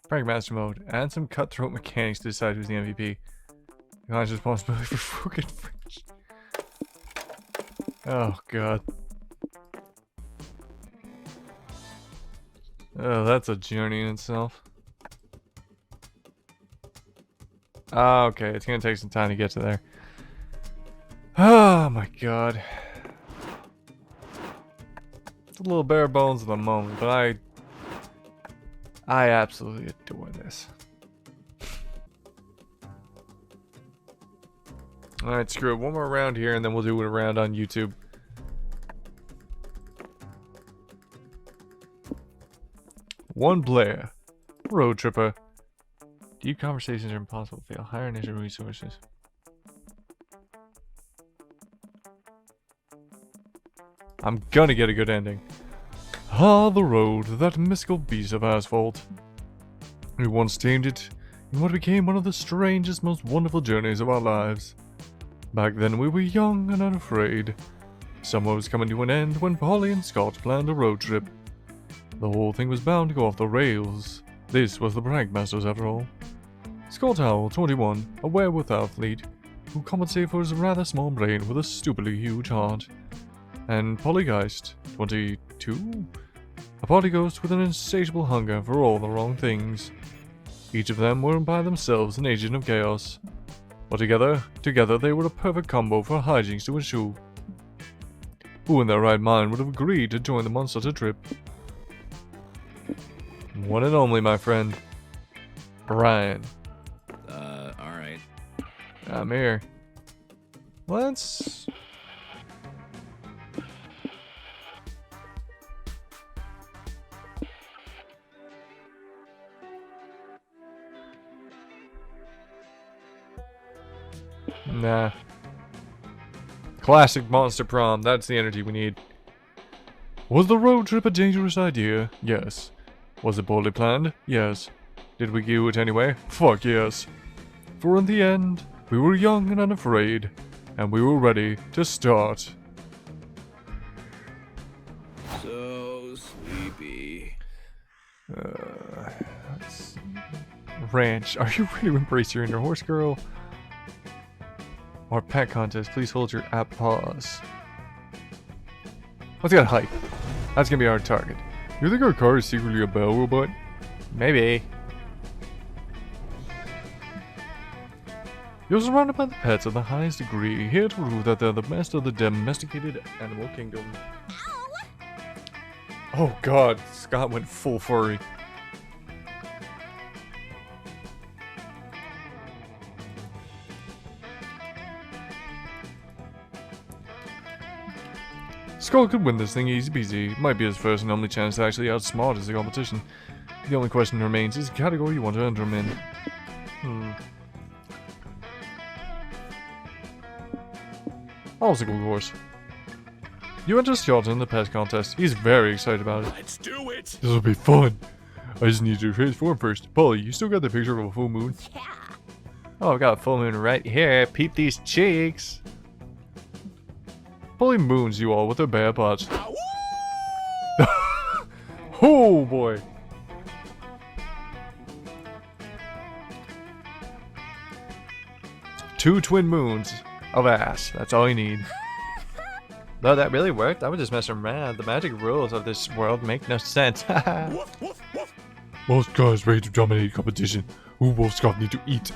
Prankmaster mode, and some cutthroat mechanics to decide who's the MVP. Acknowledge responsibility for fucking French. Oh god. Oh, that's a journey in itself. Ah, okay, it's gonna take some time to get to there. Oh my god. It's a little bare bones at the moment, but I absolutely adore this. Alright, screw it. One more round here and then we'll do a round on YouTube. One player. Road tripper. Deep conversations are impossible to fail. Higher initial resources. I'm gonna get a good ending. Ah, the road, that mystical beast of asphalt. We once tamed it in what became one of the strangest, most wonderful journeys of our lives. Back then we were young and unafraid. Summer was coming to an end when Polly and Scott planned a road trip. The whole thing was bound to go off the rails. This was the Prankmasters after all. Scott Howell, 21, a werewolf athlete, who compensated for his rather small brain with a stupidly huge heart. And Polly Geist, 22, a party ghost with an insatiable hunger for all the wrong things. Each of them were by themselves an agent of chaos. But together they were a perfect combo for hijinks to ensue. Who in their right mind would have agreed to join the Monster trip? One and only, my friend. Brian. Alright. I'm here. Let's... Nah. Classic Monster Prom, that's the energy we need. Was the road trip a dangerous idea? Yes. Was it poorly planned? Yes. Did we do it anyway? Fuck yes. For in the end, we were young and unafraid, and we were ready to start. So sleepy. Ranch, are you ready to embrace your inner horse girl? Or pet contest, please hold your app pause. Let's get a hike. That's gonna be our target. You think our car is secretly a bell robot? Maybe. You're surrounded by the pets of the highest degree, here to prove that they're the best of the domesticated animal kingdom. Ow. Oh god, Scott went full furry. Scott could win this thing easy peasy. It might be his first and only chance to actually outsmart us the competition. The only question remains is the category you want to enter him in. Obstacle course. You enter Scott in the pet contest. He's very excited about it. Let's do it! This will be fun. I just need to transform first. Polly, you still got the picture of a full moon? Yeah. Oh, I've got a full moon right here. Peep these cheeks. Polly moons you all with her bare butts. Oh boy. Two twin moons of ass. That's all you need. Though that really worked, I was just messing around. The magic rules of this world make no sense. Most guys ready to dominate competition. Who will Scott need to eat?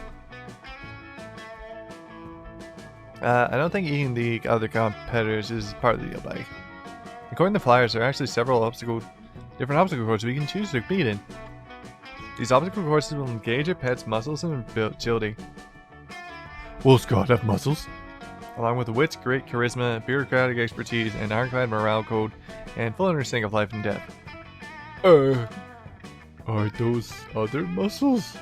I don't think eating the other competitors is part of the deal, buddy. According to flyers, there are actually several different obstacle courses we can choose to compete in. These obstacle courses will engage your pet's muscles and agility. Will Scott have muscles? Along with wits, great charisma, bureaucratic expertise, and ironclad morale code, and full understanding of life and death. Are those other muscles?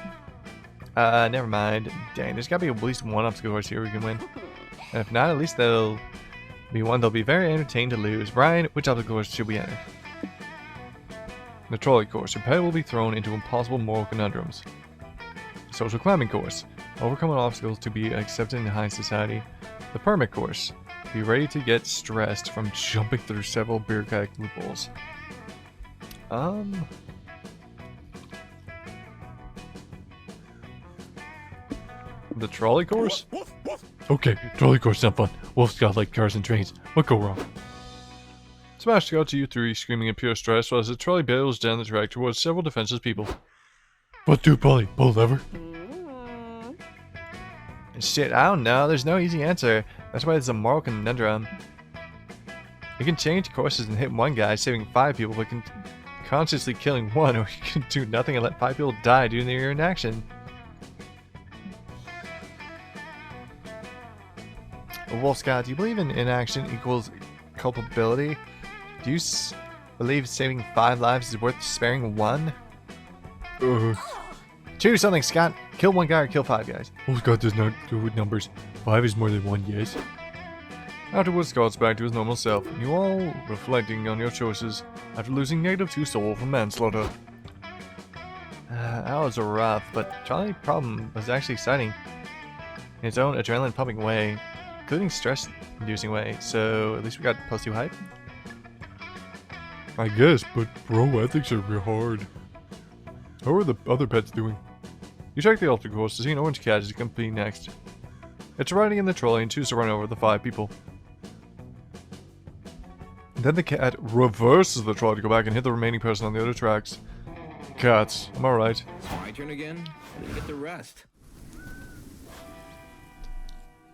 Never mind. Dang, there's gotta be at least one obstacle course here we can win. And if not, at least there'll be one they'll be very entertained to lose. Brian, which obstacle course should we enter? The trolley course. Your pet will be thrown into impossible moral conundrums. Social climbing course. Overcoming obstacles to be accepted in high society. The permit course. Be ready to get stressed from jumping through several bureaucratic loopholes. The trolley course? Okay, trolley course not fun. Wolf Scout like cars and trains. What go wrong? Smash out to you three, screaming in pure stress as the trolley barrels down the track towards several defenseless people. What do, Polly? Pull lever? Shit, I don't know. There's no easy answer. That's why it's a moral conundrum. You can change courses and hit one guy, saving 5 people, but can consciously killing one, or you can do nothing and let 5 people die due to your inaction. Wolf Scott, do you believe in inaction equals culpability? Do you believe saving 5 lives is worth sparing 1? Choose something, Scott. Kill 1 guy or kill 5 guys. Oh, Scott does not do with numbers. 5 is more than 1, yes. Afterwards, Scott's back to his normal self, and you all reflecting on your choices after losing -2 soul from manslaughter. That was rough, but Charlie Problem was actually exciting in its own adrenaline-pumping way, including stress-inducing way, so at least we got +2 hype. I guess, but bro, ethics are real hard. How are the other pets doing? You check the altar course to see an orange cat as you complete next. It's riding in the trolley and choose to run over the 5 people. Then the cat reverses the trolley to go back and hit the remaining person on the other tracks. Cats, am I right? It's my turn again? I didn't get the rest.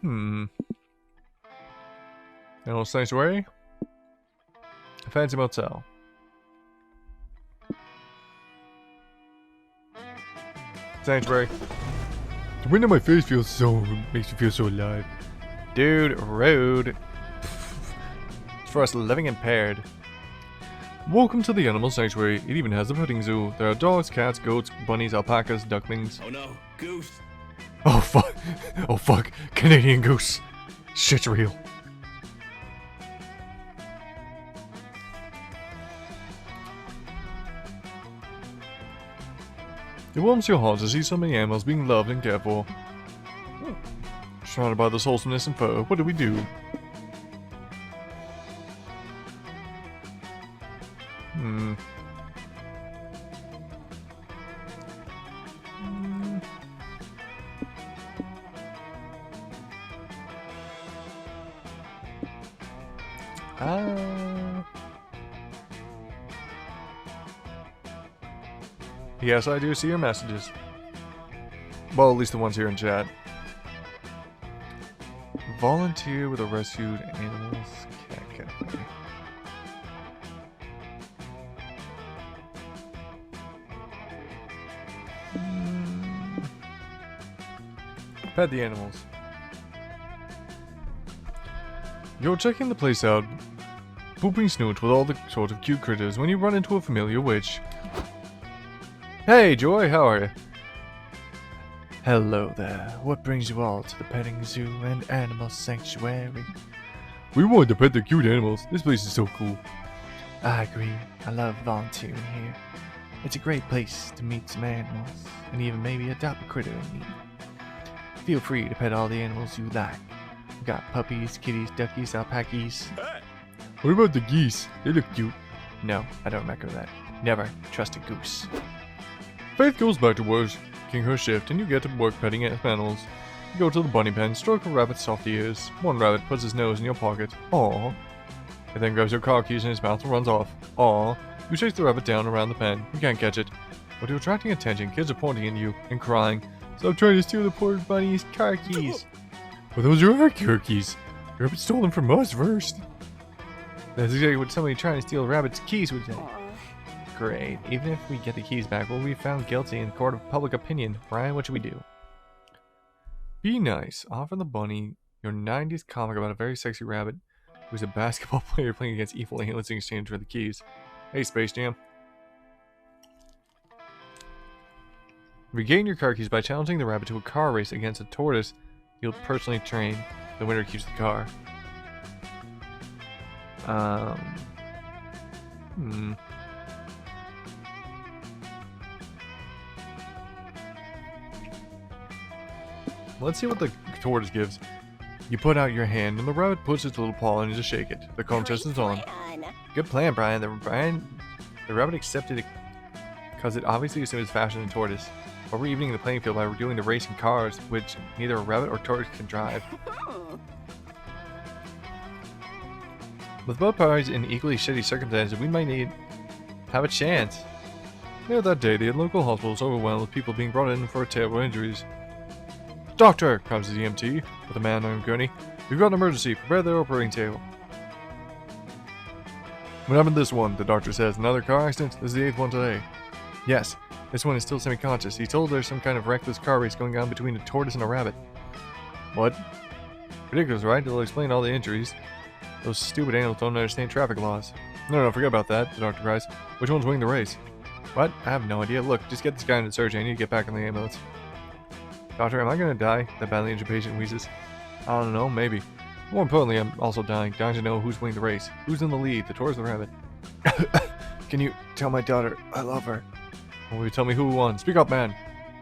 Animal Sanctuary? A fancy motel. Sanctuary. The wind on my face makes me feel so alive. Dude, rude. It's for us living impaired. Welcome to the Animal Sanctuary. It even has a petting zoo. There are dogs, cats, goats, bunnies, alpacas, ducklings. Oh no, goose. Oh fuck. Oh fuck. Canadian goose. Shit's real. It warms your heart to see so many animals being loved and cared for. Surrounded by this wholesomeness and fur, what do we do? Yes, I do see your messages. Well, at least the ones here in chat. Volunteer with the rescued animals. Okay. Pet the animals. You're checking the place out, pooping snoot with all the sort of cute critters when you run into a familiar witch. Hey, Joy, how are you? Hello there. What brings you all to the petting zoo and animal sanctuary? We wanted to pet the cute animals. This place is so cool. I agree. I love volunteering here. It's a great place to meet some animals and even maybe adopt a critter in need. Feel free to pet all the animals you like. We've got puppies, kitties, duckies, alpacas. What about the geese? They look cute. No, I don't recommend that. Never trust a goose. Faith goes back to working her shift, and you get to work petting animals. You go to the bunny pen, stroke a rabbit's soft ears. One rabbit puts his nose in your pocket. Aww. He then grabs your car keys in his mouth and runs off. Aww. You chase the rabbit down around the pen. You can't catch it. But you're attracting attention. Kids are pointing at you and crying. Stop trying to steal the poor bunny's car keys. Well, those are our car keys. The rabbit stole them from us first. That's exactly what somebody trying to steal a rabbit's keys would say. Great. Even if we get the keys back, we'll be found guilty in court of public opinion. Brian, what should we do? Be nice. Offer the bunny your 90s comic about a very sexy rabbit who's a basketball player playing against evil aliens in exchange for the keys. Hey, Space Jam. Regain your car keys by challenging the rabbit to a car race against a tortoise you'll personally train. The winner keeps the car. Let's see what the tortoise gives. You put out your hand and the rabbit puts its little paw in to shake it. The contest is on. Good plan, Brian. The rabbit accepted Because it obviously assumes fashion and tortoise. Or we're evening the playing field by redoing the race in cars, which neither a rabbit or tortoise can drive. With both parties in equally shitty circumstances, we might have a chance. Later that day, the local hospital was overwhelmed with people being brought in for terrible injuries. Doctor! Comes the EMT, with a man on a gurney. We've got an emergency. Prepare the operating table. What happened to this one? The doctor says. Another car accident? This is the 8th one today. Yes. This one is still semi-conscious. He told there's some kind of reckless car race going on between a tortoise and a rabbit. What? Ridiculous, right? It'll explain all the injuries. Those stupid animals don't understand traffic laws. No, forget about that, the doctor cries. Which one's winning the race? What? I have no idea. Look, just get this guy into surgery. I need to get back in the ambulance. Doctor, am I gonna die? The badly injured patient wheezes. I don't know, maybe. More importantly, I'm also dying to know who's winning the race. Who's in the lead, the tortoise or the rabbit? Can you tell my daughter I love her? Will you tell me who won? Speak up, man.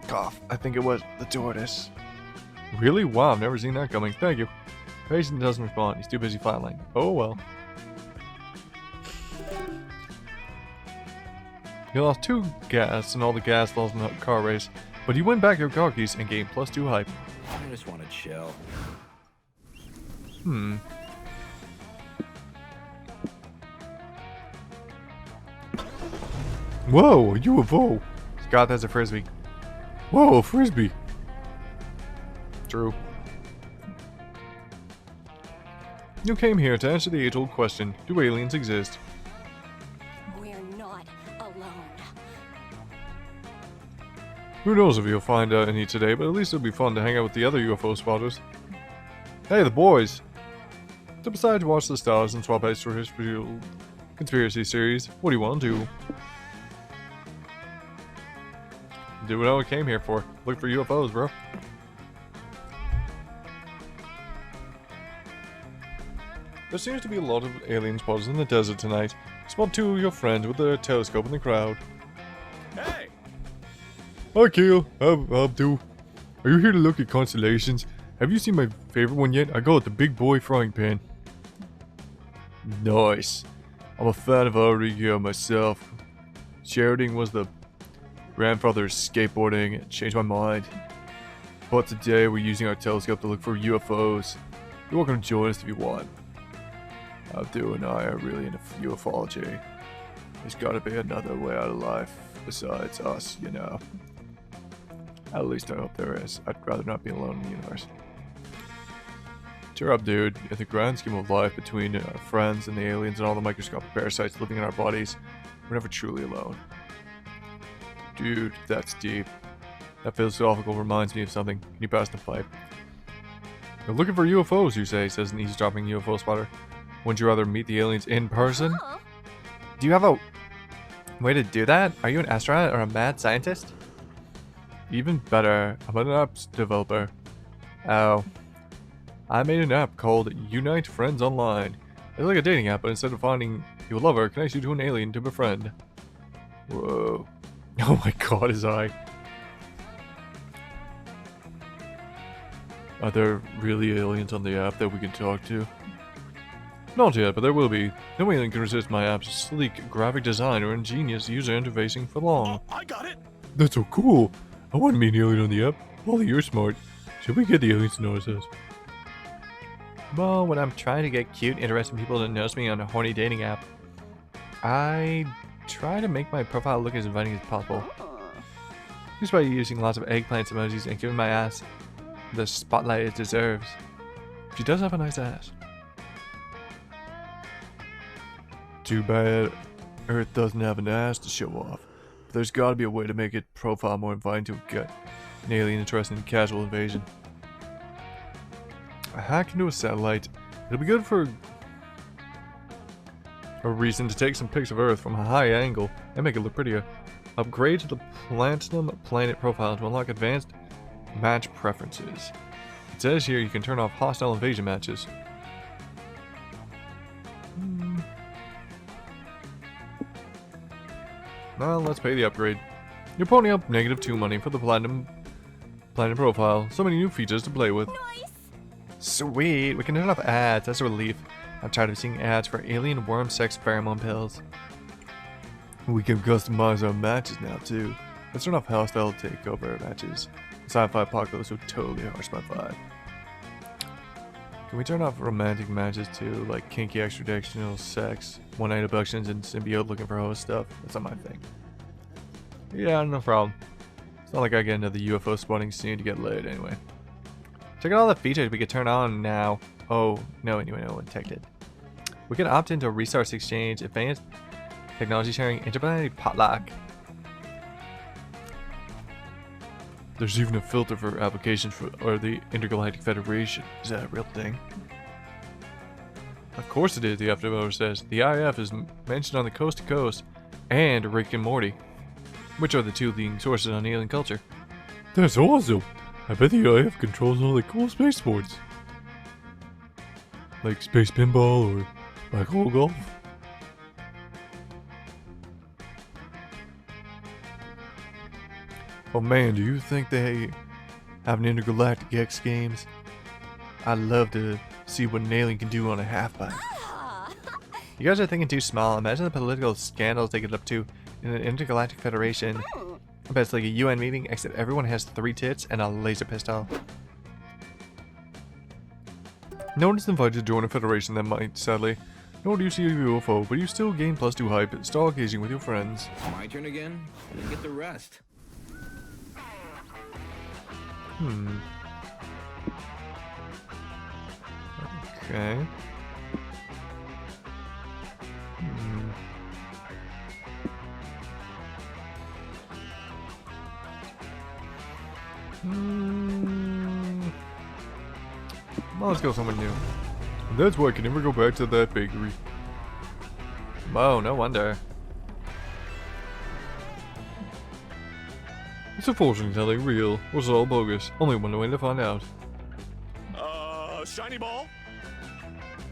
Cough. I think it was the tortoise. Really? Wow, I've never seen that coming. Thank you. The patient doesn't respond. He's too busy flatlining. Oh well. You lost 2 gas and all the gas lost in the car race, but you win back your car keys and gain +2 hype. I just want to chill. Whoa, a UFO. Scott, that's a frisbee. Whoa, a frisbee. True. You came here to answer the age-old question, do aliens exist? We're not alone. Who knows if you'll find any today, but at least it'll be fun to hang out with the other UFO spotters. Hey, the boys! Step aside to watch the stars and swap heads for his conspiracy series. What do you want to do? Do what I came here for. Look for UFOs, bro. There seems to be a lot of alien spotters in the desert tonight. Spot 2 of your friends with a telescope in the crowd. Hey! Hi, Kale. How do? Are you here to look at constellations? Have you seen my favorite one yet? I call it the Big Boy Frying Pan. Nice. I'm a fan of Aaravii myself. Sheridan was the grandfather's skateboarding. It changed my mind. But today we're using our telescope to look for UFOs. You're welcome to join us if you want. Abdu and I are really into ufology. There's gotta be another way out of life besides us, you know. At least I hope there is. I'd rather not be alone in the universe. Cheer up, dude. In the grand scheme of life between our friends and the aliens and all the microscopic parasites living in our bodies, we're never truly alone. Dude, that's deep. That philosophical reminds me of something. Can you pass the pipe? You're looking for UFOs, you say, says an eavesdropping UFO spotter. Wouldn't you rather meet the aliens in person? Do you have a way to do that? Are you an astronaut or a mad scientist? Even better, I'm an apps developer. Oh. I made an app called Unite Friends Online. It's like a dating app, but instead of finding your lover, it connects you to an alien to befriend. Whoa. Oh my god, his eye. Are there really aliens on the app that we can talk to? Not yet, but there will be. No alien can resist my app's sleek graphic design or ingenious user interfacing for long. Oh, I got it! That's so cool! I want to meet an alien on the app. Wally, you're smart. Should we get the aliens to notice us? Well, when I'm trying to get cute, interesting people to notice me on a horny dating app, I try to make my profile look as inviting as possible. Just by using lots of eggplants emojis and giving my ass the spotlight it deserves. She does have a nice ass. Too bad Earth doesn't have an ass to show off. But there's gotta be a way to make it profile more inviting to get an alien interested in casual invasion. A hack into a satellite. It'll be good for a reason to take some pics of Earth from a high angle and make it look prettier. Upgrade to the Platinum Planet profile to unlock advanced match preferences. It says here you can turn off hostile invasion matches. Well, let's pay the upgrade. You're ponying up -2 money for the Platinum Planet profile. So many new features to play with. Nice. Sweet, we can turn off ads. That's a relief. I'm tired of seeing ads for alien worm sex pheromone pills. We can customize our matches now too. Let's turn off hostile takeover matches. Sci-fi apocalypse would totally harsh my vibe. Can we turn off romantic matches too, like kinky extraditional sex, one-night abductions, and symbiote looking for host stuff? That's not my thing. Yeah, no problem. It's not like I get into the UFO spawning scene to get laid anyway. Check out all the features we can turn on now. Oh, no, anyway, no one checked it. We can opt into resource exchange, advanced technology sharing, interplanetary potluck. There's even a filter for applications for the Intergalactic Federation. Is that a real thing? Of course it is, the Aftermower says. The IF is mentioned on the Coast to Coast and Rick and Morty, which are the two leading sources on alien culture. That's awesome! I bet the IF controls all the cool space sports. Like space pinball or black hole golf. Oh man, do you think they have an intergalactic X Games? I'd love to see what an alien can do on a half-pipe. You guys are thinking too small. Imagine the political scandals they get up to in an intergalactic federation. I bet it's like a UN meeting, except everyone has 3 tits and a laser pistol. No one is invited to join a federation that might, sadly. Nor do you see a UFO, but you still gain +2 hype, stargazing with your friends. My turn again? And get the rest. Okay. Well, let's go somewhere new. That's why I can never go back to that bakery. Oh, no wonder. It's a fortune telling real, or it's all bogus. Only one way to find out. Shiny ball?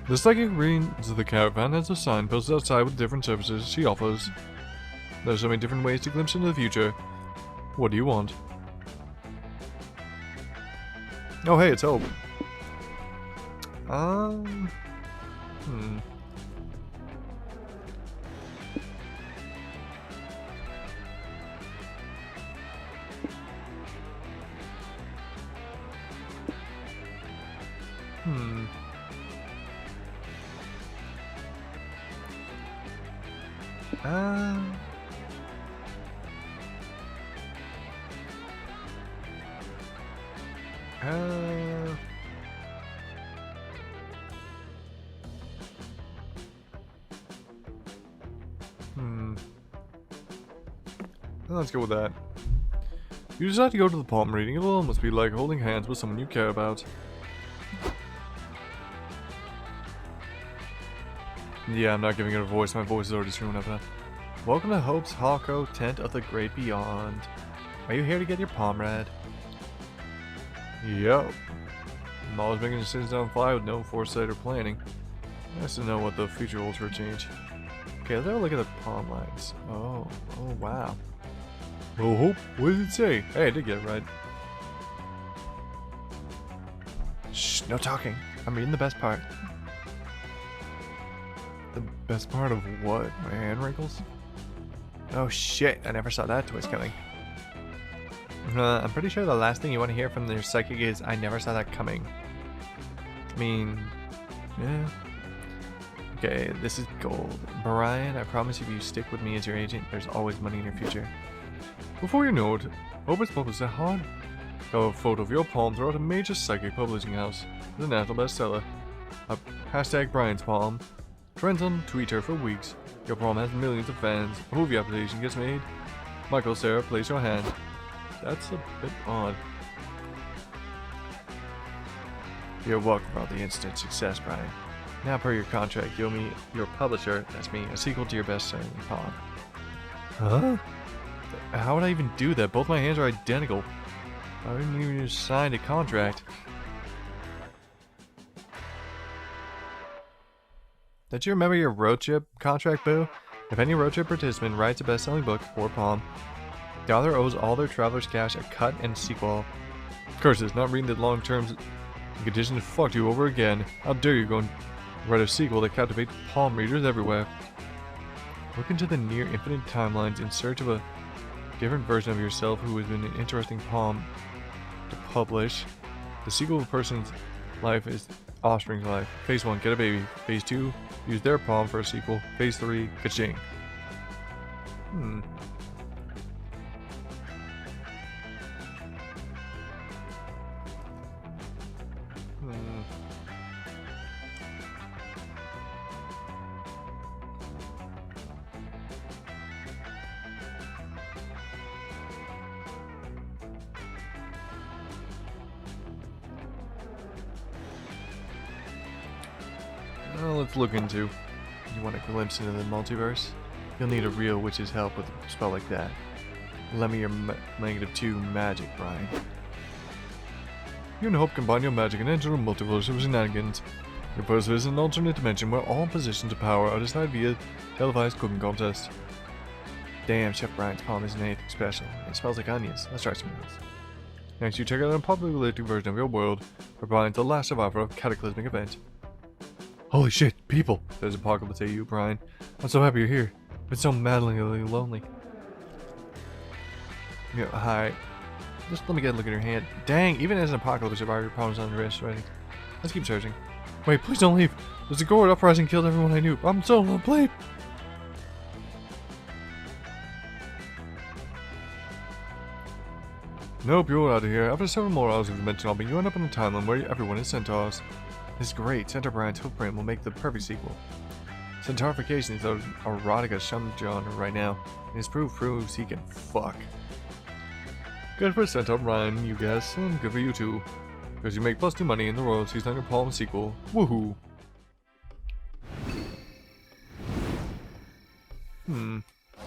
The psychic range of the caravan has a sign posted outside with different services she offers. There's so many different ways to glimpse into the future. What do you want? Oh hey, it's Hope. Let's go with that. You decide to go to the palm reading. It will almost be like holding hands with someone you care about. Yeah, I'm not giving it a voice. My voice is already screwing up. Welcome to Hope's Hawko Tent of the Great Beyond. Are you here to get your palm read? Yo. I'm always making decisions on the fly with no foresight or planning. Nice to know what the future holds for a change. Okay, let's have a look at the palm lines. Oh wow. Oh, Hope, what did it say? Hey, I did get it right. Shh, no talking. I'm reading the best part. The best part of what? My hand wrinkles? Oh shit, I never saw that twist coming. I'm pretty sure the last thing you want to hear from their psychic is, I never saw that coming. I mean, yeah. Okay, this is gold. Brian, I promise if you stick with me as your agent, there's always money in your future. Before you know it, Hope has published a hard-cover photo of your palm throughout a major psychic publishing house. It's a national bestseller. Hashtag Brian's palm. Trends on Twitter for weeks. Your palm has millions of fans. A movie application gets made. Michael, Sarah, place your hand. That's a bit odd. You're welcome for all the instant success, Brian. Now per your contract, you owe me, your publisher, that's me, a sequel to your best-selling palm. Huh? How would I even do that? Both my hands are identical. I didn't even sign a contract. Don't you remember your road trip contract, boo? If any road trip participant writes a best-selling book for Palm, the author owes all their traveler's cash a cut and sequel. Curses, not reading the long terms and conditions fucked you over again. How dare you go and write a sequel that captivates palm readers everywhere. Look into the near infinite timelines in search of a different version of yourself who has been an interesting poem to publish. The sequel of a person's life is offspring's life. Phase 1, get a baby. Phase 2, use their poem for a sequel. Phase 3, ka-ching. Well, let's look into. You want a glimpse into the multiverse? You'll need a real witch's help with a spell like that. Lend me your -2 magic, Brian. You and Hope combine your magic and enter a multiverse of shenanigans. Your first visit an alternate dimension where all positions of power are decided via televised cooking contest. Damn, Chef Brian's palm isn't anything special. It smells like onions. Let's try some of this. Next, you check out an unpopular version of your world, where Brian's the last survivor of a cataclysmic event. Holy shit, people! Says Apocalypse AU, Brian. I'm so happy you're here. I've been so maddeningly lonely. Yeah, hi. Just let me get a look at your hand. Dang, even as an Apocalypse survivor, your problems on the wrist already. Let's keep searching. Wait, please don't leave. There's a Gourd uprising killed everyone I knew. I'm so lonely. Nope, you're out of here. After several more hours of dimension hopping, you end up in a timeline where everyone is centaurs. This is great. Centaur Brian's footprint will make the perfect sequel. Centaurification is an erotica genre right now, and his proof proves he can fuck. Good for Centaur Brian, you guess, and good for you too. Because you make +2 money in the royalties on your Palm sequel. Woohoo!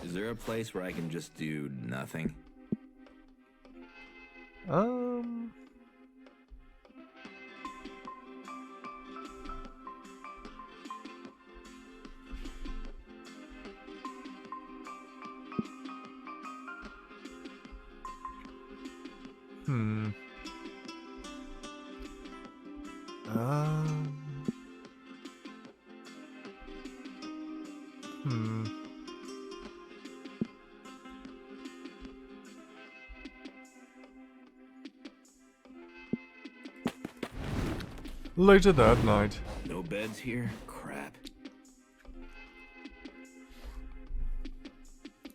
Is there a place where I can just do nothing? Later that night. No beds here? Crap.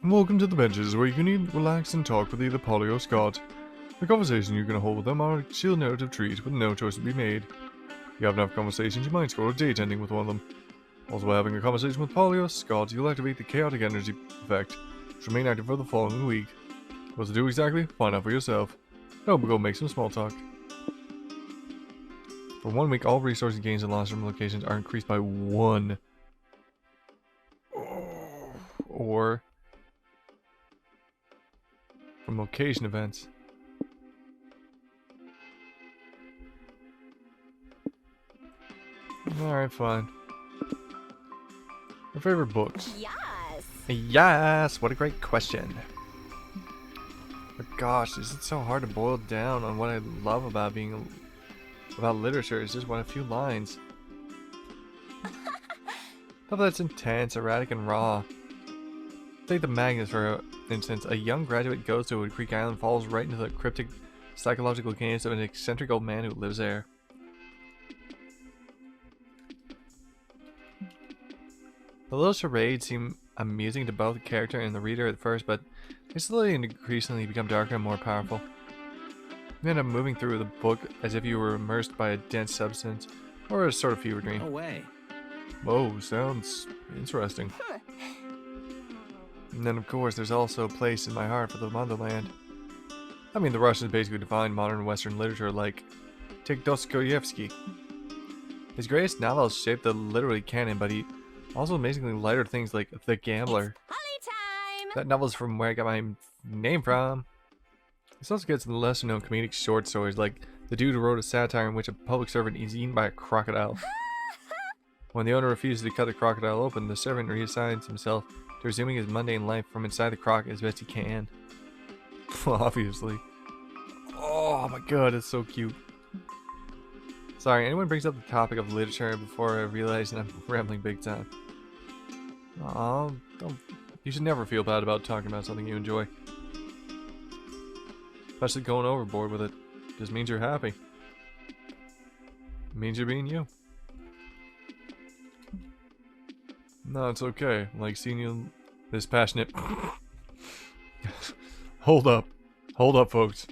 Welcome to the benches, where you can eat, relax, and talk with either Polly or Scott. The conversation you're going to hold with them are a chill narrative treat with no choice to be made. If you have enough conversations, you might score a date ending with one of them. Also, by having a conversation with Polly or Scott, you'll activate the chaotic energy effect, which will remain active for the following week. What to do exactly? Find out for yourself. Now we'll go make some small talk. For 1 week, all resources gains and losses from locations are increased by 1. Or from location events. Alright, fine. Your favorite books? Yes. Yes! What a great question. But gosh, is it so hard to boil down on what I love about literature? It's just a few lines. Stuff that's intense, erratic, and raw. Take the Magnus for instance. A young graduate goes to Wood Creek Island and falls right into the cryptic psychological games of an eccentric old man who lives there. The little charades seem amusing to both the character and the reader at first, but they slowly and increasingly become darker and more powerful. You end up moving through the book as if you were immersed by a dense substance, or a sort of fever dream. No way. Whoa, sounds interesting. And then of course there's also a place in my heart for the motherland. I mean, the Russians basically defined modern Western literature like take Dostoevsky. His greatest novels shaped the literary canon, but he also amazingly lighter things like The Gambler. Holly time. That novel's from where I got my name from. This also gets in the lesser known comedic short stories like The Dude Who Wrote a Satire in which a public servant is eaten by a crocodile. When the owner refuses to cut the crocodile open, the servant reassigns himself to resuming his mundane life from inside the croc as best he can. Obviously. Oh my god, it's so cute. Sorry, anyone brings up the topic of literature before I realize I'm rambling big time. Aw, don't. You should never feel bad about talking about something you enjoy. Especially going overboard with it. Just means you're happy. It means you're being you. No, it's okay. Like seeing you this passionate. Hold up. Hold up, folks.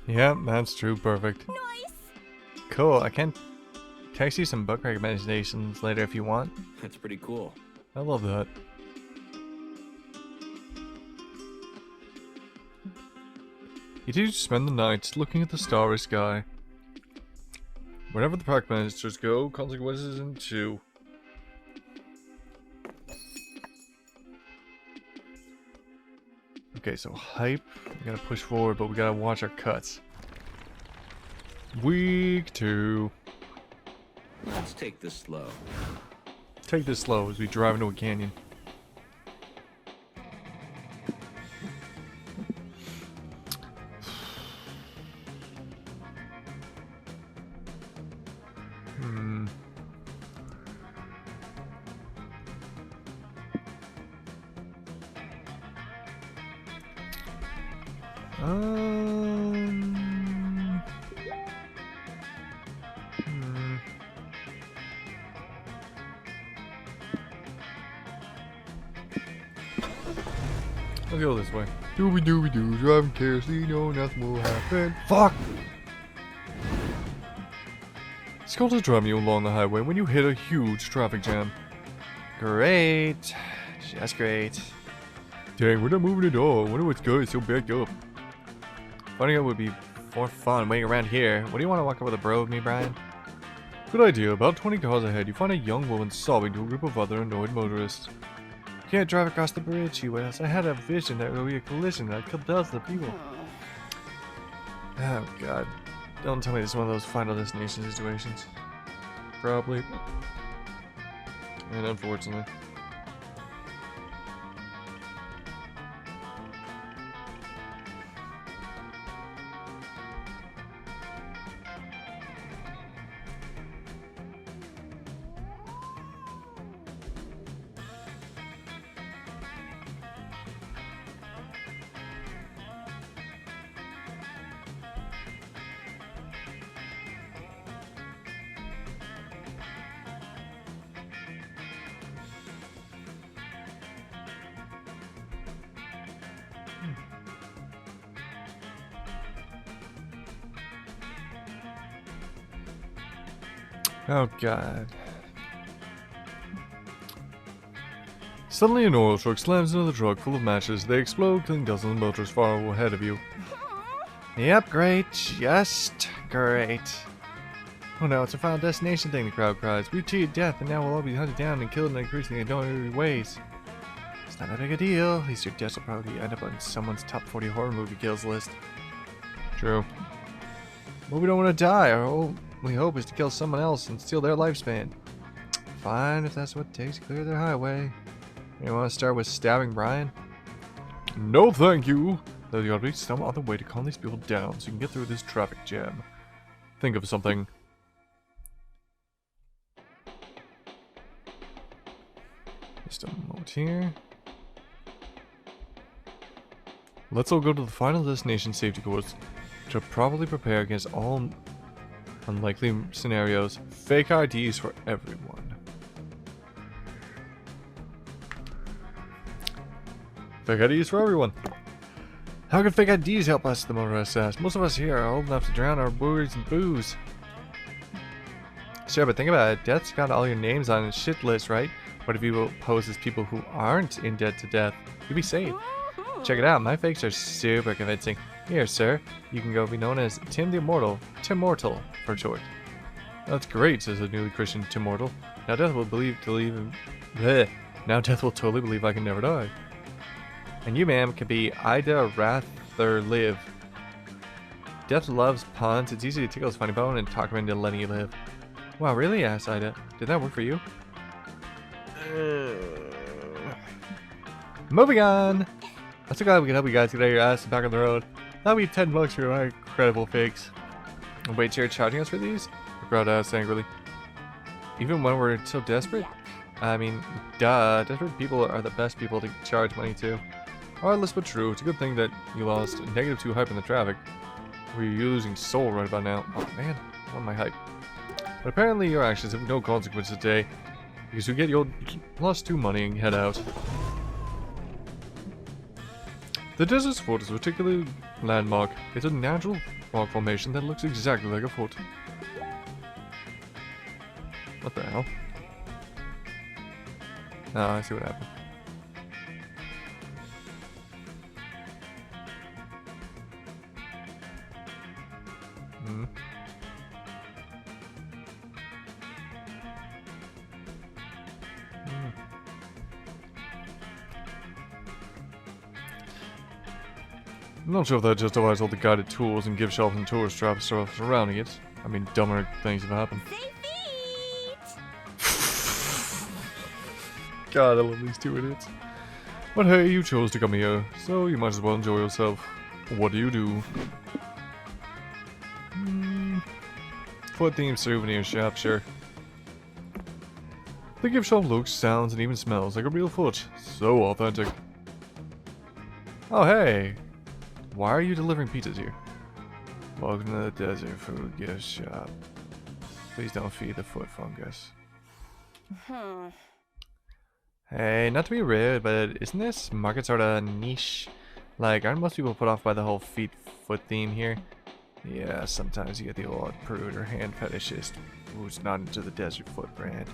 Yeah, that's true. Perfect. Nice. Cool. I can text you some book recommendations later if you want. That's pretty cool. I love that. You do spend the night looking at the starry sky. Wherever the pranksters go, consequences ensue. Okay, so hype. We gotta push forward, but we gotta watch our cuts. Week 2. Let's take this slow. Take this slow as we drive into a canyon. I'll go this way. Dooby dooby doo, driving carelessly, no nothing will happen. Fuck! It's called to drive you along the highway when you hit a huge traffic jam. Great. Just great. Dang, we're not moving at all. I wonder what's good, it's so backed up. Funny it would be more fun waiting around here. What do you want to walk up with a bro with me, Brian? Good idea. About 20 cars ahead, you find a young woman sobbing to a group of other annoyed motorists. Can't drive across the bridge, she wails. I had a vision that there would be a collision that killed dozens of people. Oh god. Don't tell me this is one of those Final Destination situations. Probably. And unfortunately. Oh god. Suddenly an oil truck slams into the truck full of matches. They explode, killing dozens of motorists far ahead of you. Yep, great. Just great. Oh no, it's a Final Destination thing, the crowd cries. We cheated death and now we'll all be hunted down and killed in increasingly annoying ways. It's not that big a deal. At least your deaths will probably end up on someone's top 40 horror movie kills list. True. But we don't want to die. Our only hope is to kill someone else and steal their lifespan. Fine, if that's what it takes to clear their highway. You want to start with stabbing Brian? No, thank you. There's got to be some other way to calm these people down so you can get through this traffic jam. Think of something. Just a moment here. Let's all go to the Final Destination safety course to properly prepare against all unlikely scenarios. Fake IDs for everyone. Fake IDs for everyone. How can fake IDs help us? The motorist asked. Most of us here are old enough to drown our worries in booze. Sure, but think about it. Death's got all your names on his shit list, right? What if you pose as people who aren't in debt to death? You'd be safe. Check it out. My fakes are super convincing. Here, sir. You can go be known as Tim the Immortal. Tim Mortal, for short. That's great, says the newly christened Tim Mortal. Now Death will Now Death will totally believe I can never die. And you, ma'am, can be Ida Rather Live. Death loves puns. It's easy to tickle his funny bone and talk him into letting you live. Wow, really? Asked Ida. Did that work for you? Moving on! I'm so glad we can help you guys get out of your ass back on the road. That'll be $10 for my incredible fakes. Wait, you're charging us for these? The crowd asked angrily. Even when we're so desperate? I mean, duh. Desperate people are the best people to charge money to. Heartless but true. It's a good thing that you lost -2 hype in the traffic. We're using soul right about now. Oh man, on my hype. But apparently your actions have no consequences today, because you get your +2 money and head out. The desert's foot is a particular landmark. It's a natural rock formation that looks exactly like a foot. What the hell? Oh, I see what happened. I'm not sure if that justifies all the guided tours and gift shops and tourist traps surrounding it. I mean, dumber things have happened. God, I love these two idiots. But hey, you chose to come here, so you might as well enjoy yourself. What do you do? Foot-themed souvenir shop, sure. The gift shop looks, sounds, and even smells like a real foot. So authentic. Oh, hey! Why are you delivering pizzas here? Welcome to the desert food gift shop. Please don't feed the foot fungus. Hey, not to be rude, but isn't this market sort of niche? Like, aren't most people put off by the whole feet-foot theme here? Yeah, sometimes you get the odd prude or hand fetishist who's not into the desert foot brand.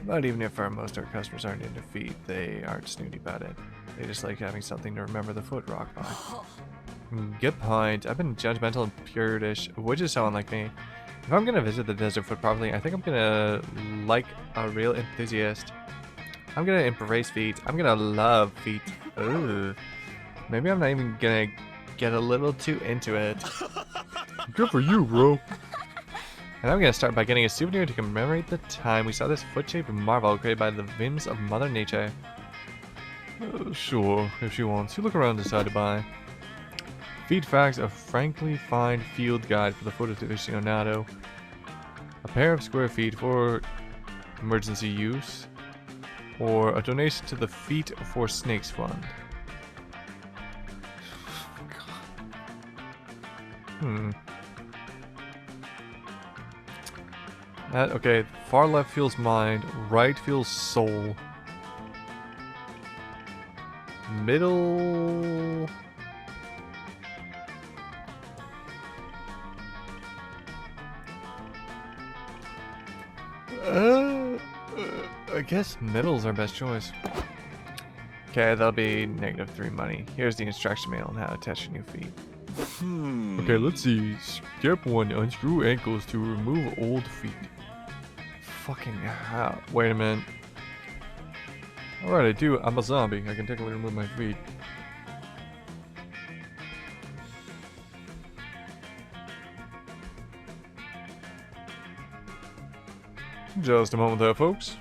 But even if most our customers aren't into feet, they aren't snooty about it. They just like having something to remember the foot rock by. Good point. I've been judgmental and purish, which is someone like me. If I'm gonna visit the desert foot properly, I think I'm gonna like a real enthusiast. I'm gonna embrace feet. I'm gonna love feet. Ugh. Maybe I'm not even gonna get a little too into it. Good for you, bro. And I'm gonna start by getting a souvenir to commemorate the time we saw this foot-shaped marvel created by the whims of Mother Nature. Sure, if she wants. You look around and decide to buy. Feet Facts, a frankly fine field guide for the foot aficionado. A pair of square feet for emergency use. Or a donation to the Feet for Snakes Fund. Okay, far left feels mind, right feels soul. Middle... I guess middle's our best choice. Okay, that'll be -3 money. Here's the instruction manual on how to attach your new feet. Okay, let's see. Step 1, unscrew ankles to remove old feet. Fucking hell. Wait a minute. Alright, I do. I'm a zombie. I can technically remove my feet. Just a moment there, folks.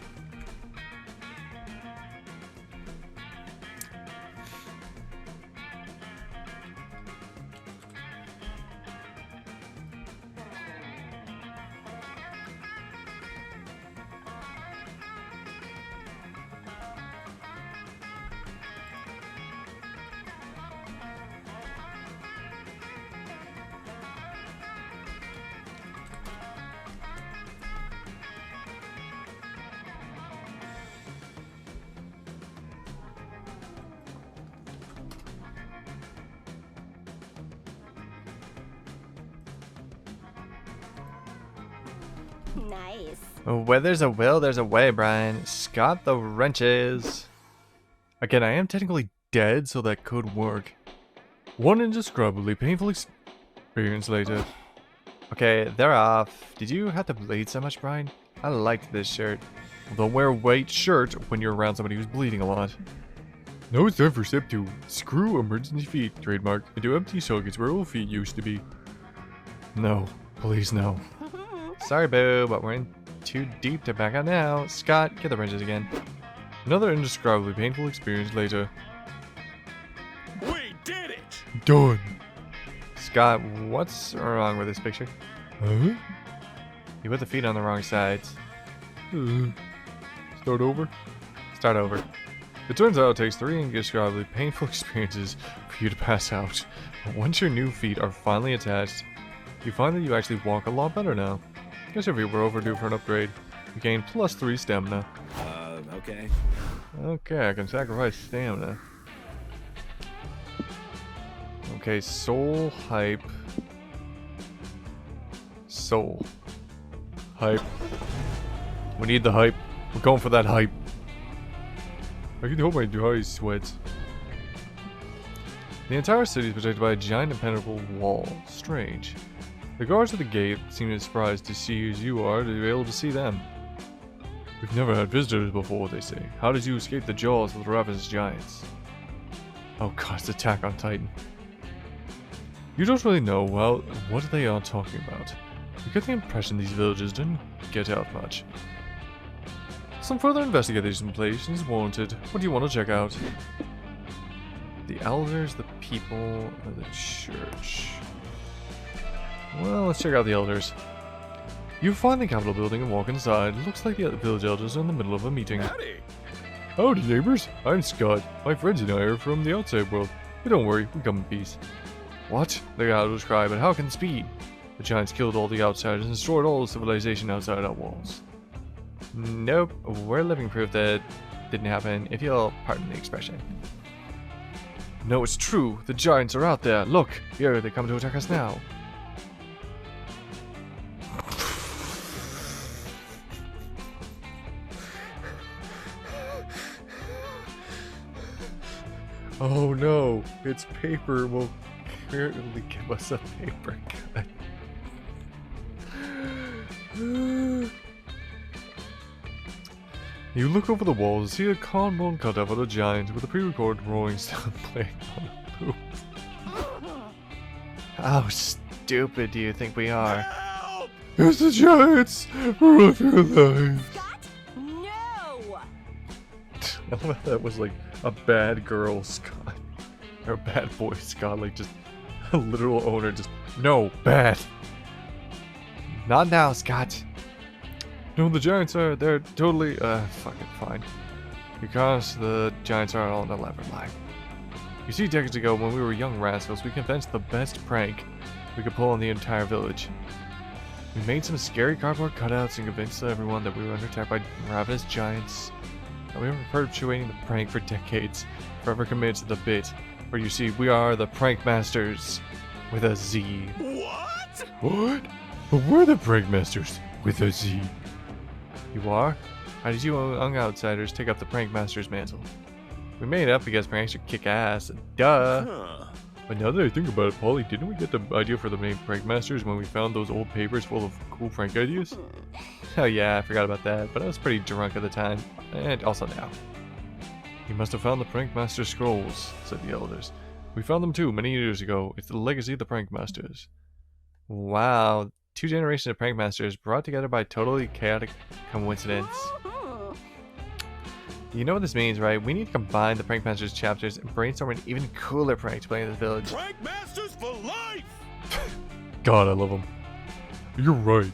Nice. Where there's a will, there's a way, Brian. Scott the wrenches. Again, I am technically dead, so that could work. One indescribably painful experience later. Okay, they're off. Did you have to bleed so much, Brian? I liked this shirt. Don't wear a white shirt when you're around somebody who's bleeding a lot. Now it's time for step 2. Screw emergency feet, trademark, into empty sockets where old feet used to be. No. Please no. Sorry, boo, but we're in too deep to back out now. Scott, get the wrenches again. Another indescribably painful experience later. We did it! Done. Scott, what's wrong with this picture? Huh? You put the feet on the wrong sides. Start over? Start over. It turns out it takes 3 indescribably painful experiences for you to pass out. But once your new feet are finally attached, you find that you actually walk a lot better now. Guess if you were overdue for an upgrade, you gain +3 stamina. Okay. Okay, I can sacrifice stamina. Okay, soul, hype. Soul. Hype. We need the hype. We're going for that hype. I can hope my eyes sweat. The entire city is protected by a giant impenetrable wall. Strange. The guards at the gate seem surprised to see you as you are to be able to see them. We've never had visitors before, they say. How did you escape the jaws of the ravenous giants? Oh god, it's Attack on Titan. You don't really know, well, what they are talking about. You get the impression these villagers didn't get out much. Some further investigation is warranted. What do you want to check out? The elders, the people, or the church? Well, let's check out the elders. You find the Capitol building and walk inside. It looks like the village elders are in the middle of a meeting. Howdy! Howdy, neighbors. I'm Scott. My friends and I are from the outside world. But don't worry, we come in peace. What? The elders cry, but how can this be? The giants killed all the outsiders and destroyed all the civilization outside our walls. Nope, we're living proof that didn't happen, if you'll pardon the expression. No, it's true. The giants are out there. Look, here they come to attack us now. Oh no, it's paper. Will currently give us a paper cut. You look over the wall and see a cardboard cutout of a giant with a pre-recorded rolling sound playing on a loop. How stupid do you think we are? Help! It's the giants! Run for your lives! Scott? No! I love how that was like a bad girl Scott. Or a bad boy Scott, like just a literal owner just, no, bad. Not now, Scott. No, the giants are, they're totally, fucking fine. Because the giants are all in a elaborate lie. You see, decades ago when we were young rascals, we convinced the best prank we could pull on the entire village. We made some scary cardboard cutouts and convinced everyone that we were under attack by ravenous giants. And we were perpetuating the prank for decades, forever committed to the bit, where you see, we are the prank masters with a Z. What? What? But we're the prank masters with a Z. You are? How did you young outsiders take up the prank master's mantle? We made it up because pranks should kick ass. Duh. Huh. But now that I think about it, Polly, didn't we get the idea for the name Prank Masters when we found those old papers full of cool prank ideas? Oh yeah, I forgot about that, but I was pretty drunk at the time, and also now. You must have found the Prank Master scrolls, said the elders. We found them too, many years ago. It's the legacy of the Prank Masters. Wow, 2 generations of Prank Masters brought together by totally chaotic coincidence. You know what this means, right? We need to combine the Prank Masters chapters and brainstorm an even cooler prank to play in the village. Prank Masters for life! God, I love them. You're right.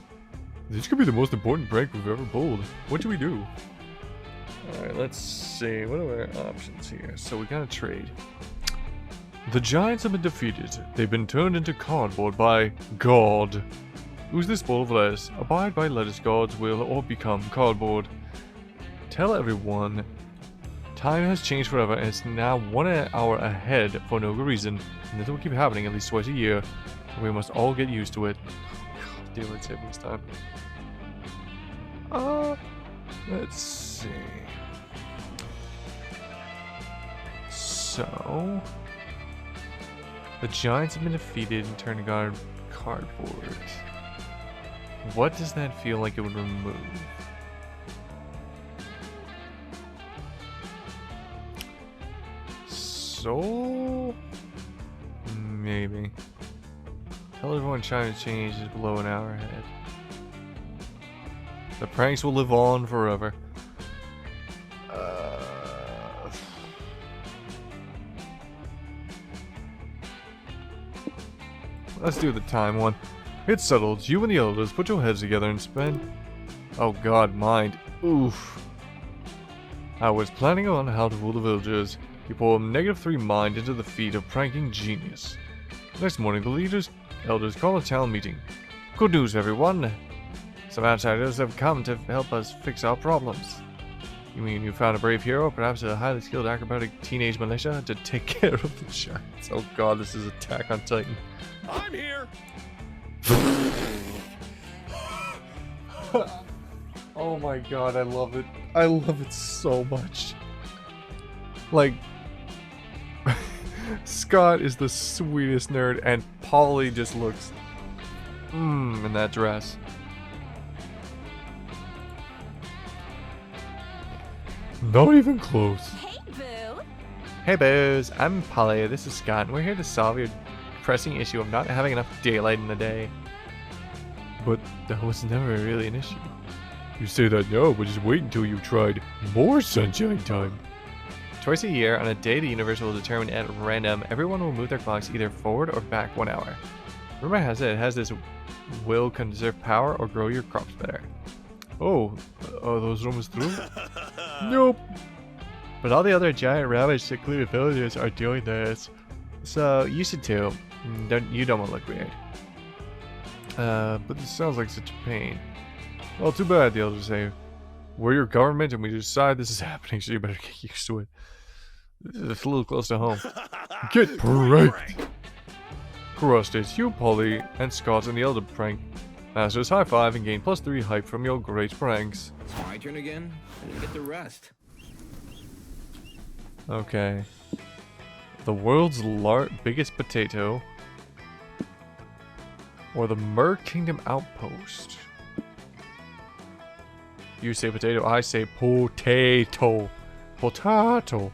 This could be the most important prank we've ever pulled. What do we do? Alright, let's see. What are our options here? So we gotta trade. The giants have been defeated. They've been turned into cardboard by God. Who's this bowl of lettuce? Abide by lettuce gods will or become cardboard. Tell everyone time has changed forever and it's now 1 hour ahead for no good reason. And this will keep happening at least twice a year. We must all get used to it. God damn it, save this time. Let's see. So, the giants have been defeated and turned to cardboard. What does that feel like it would remove? So, maybe. Tell everyone trying to change is below an hour ahead. The pranks will live on forever. Let's do the time one. It's settled. You and the elders put your heads together and spend... Oh god, mind. Oof. I was planning on how to rule the villagers. You pour -3 mind into the feat of pranking genius. Next morning, the elders call a town meeting. Good news, everyone. Some outsiders have come to help us fix our problems. You mean you found a brave hero, perhaps a highly skilled acrobatic teenage militia to take care of the giants? Oh god, this is Attack on Titan. I'm here. Oh my god, I love it. I love it so much. Like, Scott is the sweetest nerd, and Polly just looks in that dress. Not even close. Hey, boo. Hey boos, I'm Polly, this is Scott, and we're here to solve your pressing issue of not having enough daylight in the day. But that was never really an issue. You say that now, but just wait until you've tried more sunshine time. Twice a year, on a day the universe will determine at random, everyone will move their clocks either forward or back 1 hour. Rumor has it has this will conserve power or grow your crops better. Oh, are those rumors true? Nope. But all the other giant ravaged secluded villagers are doing this. So you should too. You don't want to look weird. But this sounds like such a pain. Well, too bad, the elders say. We're your government and we decide this is happening, so you better get used to it. It's a little close to home. Get pranked! Crust, it's you, Polly, and Scott and the elder prank. Masters high five and gain +3 hype from your great pranks. It's my turn again. I didn't get the rest. Okay. The world's biggest potato. Or the Mer Kingdom outpost. You say potato, I say potato. Potato.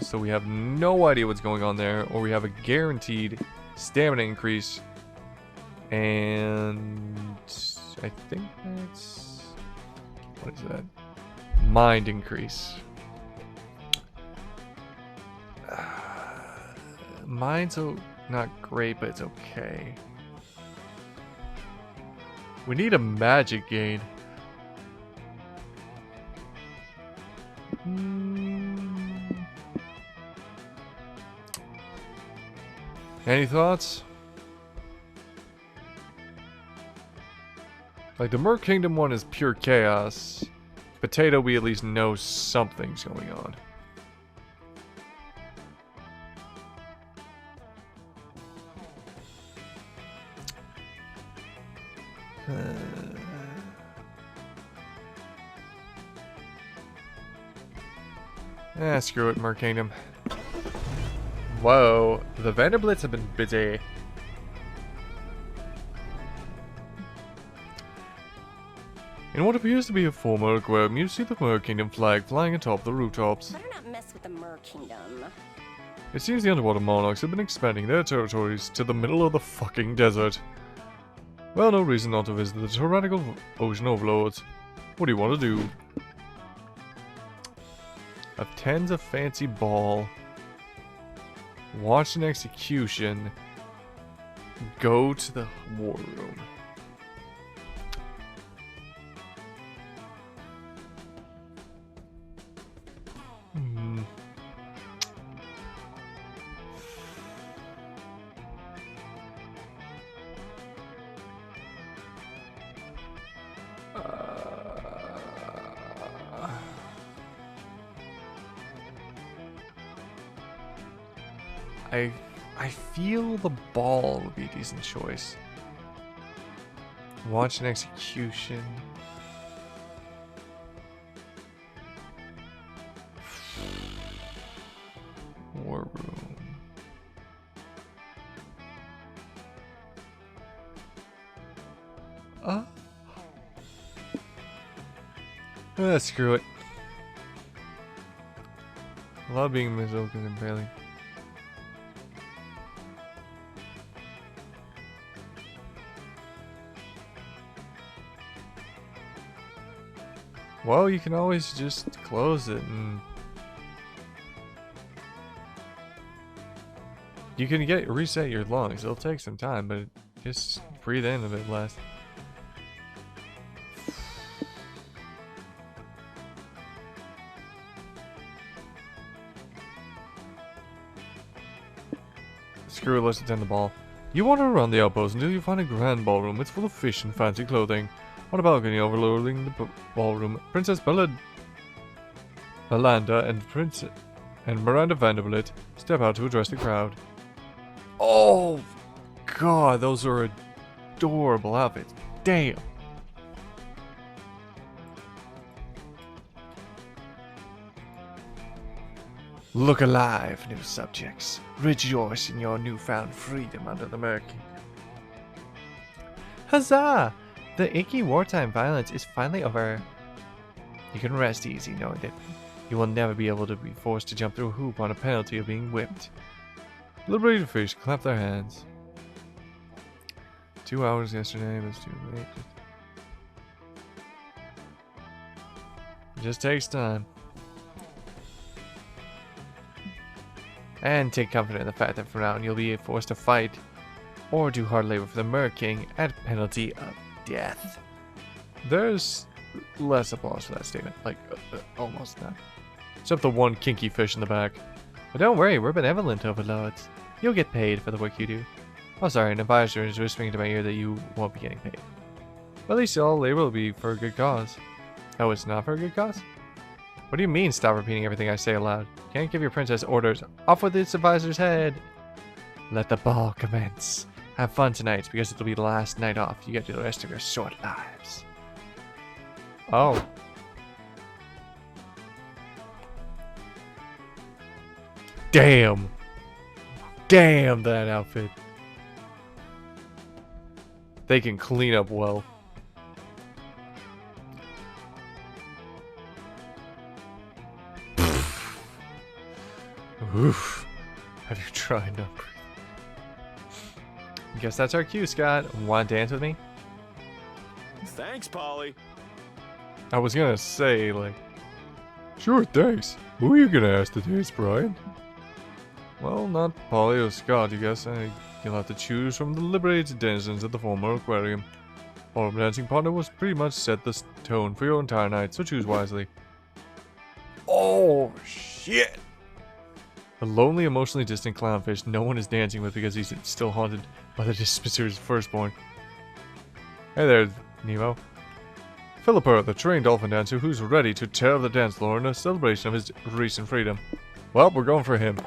So we have no idea what's going on there, or we have a guaranteed stamina increase. And I think that's... What is that? Mind increase. Mine's not great, but it's okay. We need a magic gain. Any thoughts? Like, the Mer Kingdom one is pure chaos. Potato, we at least know something's going on. Screw it, Mer Kingdom. Whoa, the Vanderblitz have been busy. In what appears to be a former aquarium, you see the Mer Kingdom flag flying atop the rooftops. Better not mess with the Mer Kingdom. It seems the underwater monarchs have been expanding their territories to the middle of the fucking desert. Well, no reason not to visit the tyrannical ocean overlords. What do you want to do? Attends a fancy ball. Watch an execution. Go to the war room. I feel the ball would be a decent choice. Watch an execution. War room. Screw it. Love being miserable and barely. Well, you can always just close it and you can reset your lungs. It'll take some time, but just breathe in a bit less. Screw it, let's attend the ball. You wander around the outpost until you find a grand ballroom. It's full of fish and fancy clothing. On a balcony overlooking the ballroom, Princess Belanda and Miranda Vanderbilt step out to address the crowd. Oh, God, those are adorable outfits. Damn. Look alive, new subjects. Rejoice in your newfound freedom under the Merkin. Huzzah! The icky wartime violence is finally over. You can rest easy knowing that you will never be able to be forced to jump through a hoop on a penalty of being whipped. Liberated fish clap their hands. 2 hours yesterday was too late. It just takes time. And take comfort in the fact that from now on you'll be forced to fight or do hard labor for the Merking at penalty of death. There's less applause for that statement, like almost none. Except the one kinky fish in the back. But don't worry, we're benevolent overlords. You'll get paid for the work you do. Oh sorry, an advisor is whispering into my ear that you won't be getting paid. But at least all labor will be for a good cause. Oh, it's not for a good cause? What do you mean stop repeating everything I say aloud? Can't give your princess orders. Off with its advisor's head. Let the ball commence. Have fun tonight because it'll be the last night off. You get to the rest of your short lives. Oh. Damn. Damn that outfit. They can clean up well. Oof. Have you tried not breathing? Guess that's our cue, Scott. Want to dance with me? Thanks, Polly. I was gonna say, like, sure, thanks. Who are you gonna ask to dance, Brian? Well, not Polly or Scott, you guess. You'll have to choose from the liberated denizens of the former aquarium. Our dancing partner was pretty much set the tone for your entire night, so choose wisely. Oh, shit! A lonely, emotionally distant clownfish no one is dancing with because he's still haunted by the disappeared firstborn. Hey there, Nemo. Philippa, the trained dolphin dancer who's ready to tear up the dance floor in a celebration of his recent freedom. Well, we're going for him.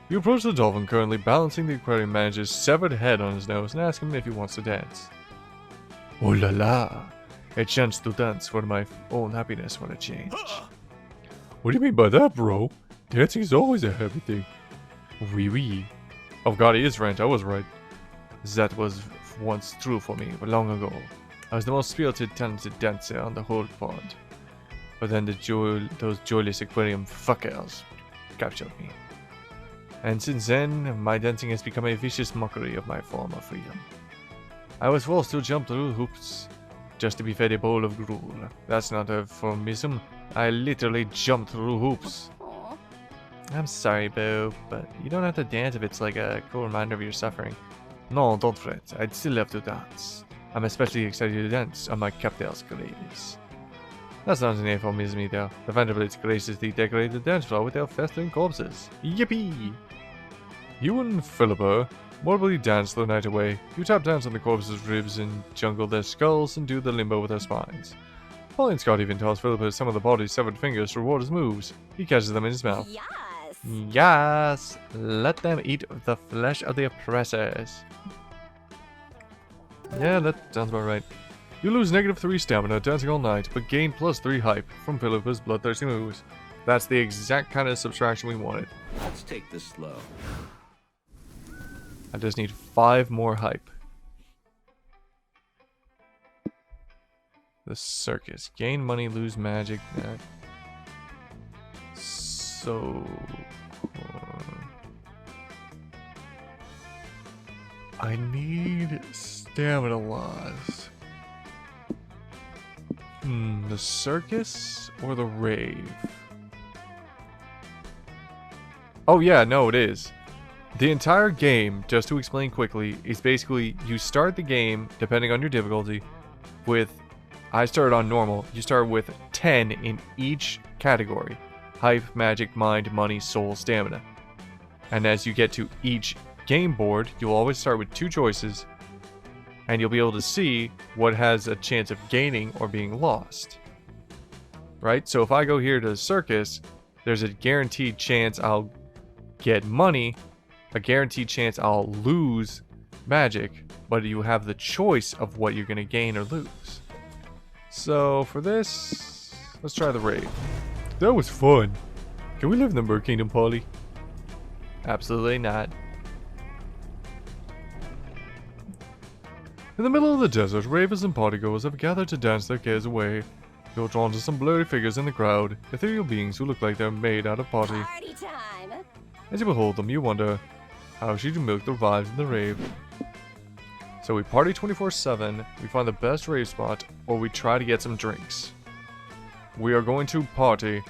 You approach the dolphin currently balancing the aquarium manager's severed head on his nose and ask him if he wants to dance. Oh la la! A chance to dance for my own happiness for a change. What do you mean by that, bro? Dancing is always a happy thing. Wee wee. Oh god, he is French, I was right. That was once true for me, but long ago. I was the most spirited, talented dancer on the whole pond. But then those joyless aquarium fuckers captured me. And since then, my dancing has become a vicious mockery of my former freedom. I was forced to jump through hoops just to be fed a bowl of gruel. That's not a euphemism. I literally jumped through hoops. I'm sorry, Boo, but you don't have to dance if it's like a cool reminder of your suffering. No, don't fret. I'd still love to dance. I'm especially excited to dance on my cocktail's grace. That's not an euphemism either. The Vanderbilt's graciously decorated the dance floor with their festering corpses. Yippee! You and Philippa morbidly dance the night away. You tap dance on the corpses' ribs and jungle their skulls and do the limbo with their spines. Polly and Scott even tells Philippa some of the body's severed fingers to reward his moves. He catches them in his mouth. Yes. Yes! Let them eat the flesh of the oppressors. Yeah, that sounds about right. You lose -3 stamina dancing all night, but gain +3 hype from Philippa's bloodthirsty moves. That's the exact kind of subtraction we wanted. Let's take this slow. I just need 5 more hype. The circus. Gain money, lose magic. So... I need stamina loss. The circus or the rave? Oh yeah, no, it is. The entire game, just to explain quickly, is basically you start the game, depending on your difficulty, with... I started on normal. You start with 10 in each category. Hype, magic, mind, money, soul, stamina. And as you get to each game board, you'll always start with 2 choices. And you'll be able to see what has a chance of gaining or being lost. Right? So if I go here to the circus, there's a guaranteed chance I'll get money. A guaranteed chance I'll lose magic. But you have the choice of what you're going to gain or lose. So for this, let's try the rave. That was fun. Can we live in the Mer Kingdom, Polly? Absolutely not. In the middle of the desert, ravers and partygoers have gathered to dance their cares away. You're drawn to some blurry figures in the crowd, ethereal beings who look like they're made out of potty. Party time. As you behold them, you wonder, how should you milk the vibes in the rave? So we party 24/7, we find the best rave spot, or we try to get some drinks. We are going to party.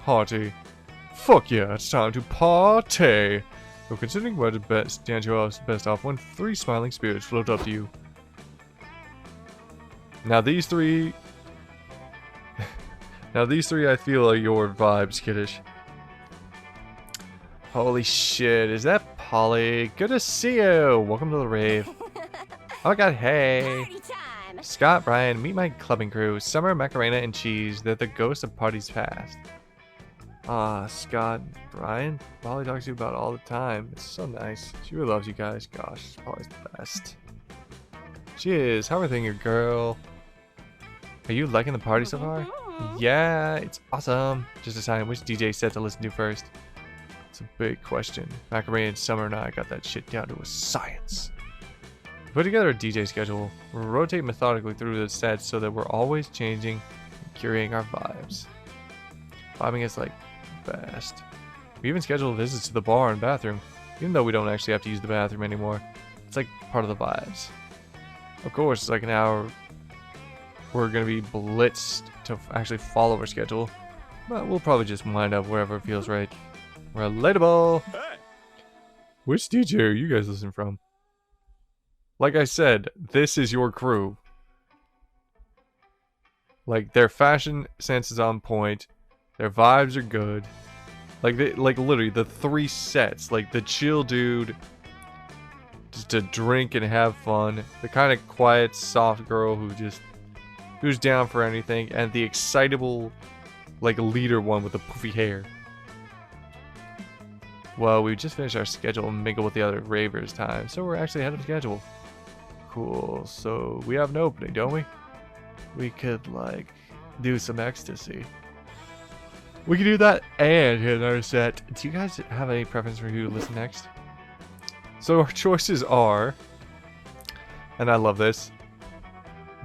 Fuck yeah, it's time to party! You're considering where to stand your best off when 3 smiling spirits float up to you. Now these three I feel are your vibes, kiddish. Holy shit, is that Polly? Good to see you! Welcome to the rave. Oh my god, hey! Party time. Scott, Brian, meet my clubbing crew. Summer, Macarena, and Cheese. They're the ghosts of parties past. Scott, Brian, Polly talks to you about all the time. It's so nice. She really loves you guys. Gosh, Polly's the best. She is. How are things, girl? Are you liking the party so far? Yeah, it's awesome. Just deciding which DJ set to listen to first. It's a big question. Macarena and Summer and I got that shit down to a science. We put together a DJ schedule. We'll rotate methodically through the sets so that we're always changing and curating our vibes. Vibing is like best. We even schedule visits to the bar and bathroom, even though we don't actually have to use the bathroom anymore. It's like part of the vibes. Of course, it's like an hour. We're gonna be blitzed to actually follow our schedule, but we'll probably just wind up wherever it feels right. Relatable. Hey! Which DJ are you guys listening from? Like I said, this is your crew. Like, their fashion sense is on point. Their vibes are good. Like literally the 3 sets. Like the chill dude, just to drink and have fun. The kind of quiet, soft girl who's down for anything, and the excitable, like leader one with the poofy hair. Well, we just finished our schedule and mingle with the other ravers time, so we're actually ahead of schedule. Cool. So we have an opening, don't we? We could like do some ecstasy. We can do that and hit another set. Do you guys have any preference for who to listen next? So our choices are, and I love this,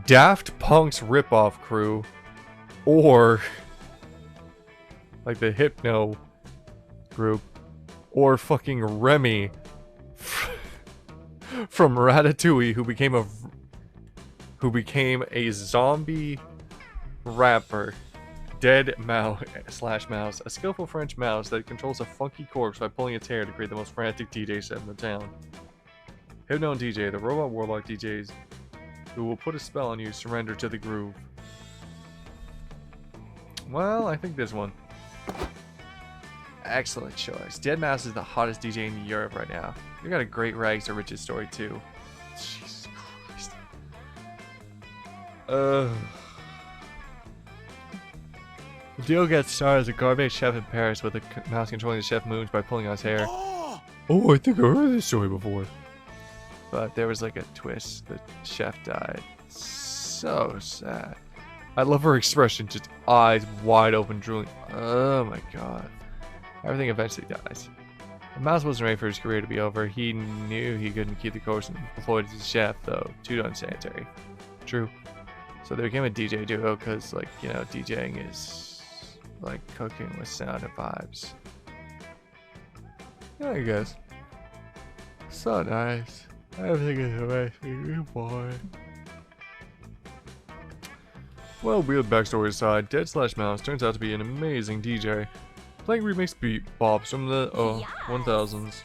Daft Punk's ripoff crew, or like the Hypno group, or fucking Remy from Ratatouille, who became a zombie rapper. Dead mouse / mouse, a skillful French mouse that controls a funky corpse by pulling its hair to create the most frantic DJ set in the town. Hypno and DJ, the robot warlock DJs who will put a spell on you, surrender to the groove. Well, I think this one. Excellent choice. Dead Mouse is the hottest DJ in Europe right now. You got a great rags to riches story too. Jesus Christ. The deal gets started as a garbage chef in Paris with a mouse controlling the chef moves by pulling on his hair. Oh, I think I heard this story before. but there was like a twist. The chef died. So sad. I love her expression, just eyes wide open, drooling. Oh my god. Everything eventually dies. The mouse wasn't ready for his career to be over. He knew he couldn't keep the course and employed as a chef, though. Too unsanitary. True. So they became a DJ duo because, like, you know, DJing is like cooking with sound and vibes. Yeah, I guess. So nice. Everything is amazing. Boy. Well, weird backstory aside, Dead/Mouse turns out to be an amazing DJ. Playing remix beat bops from the 1000s.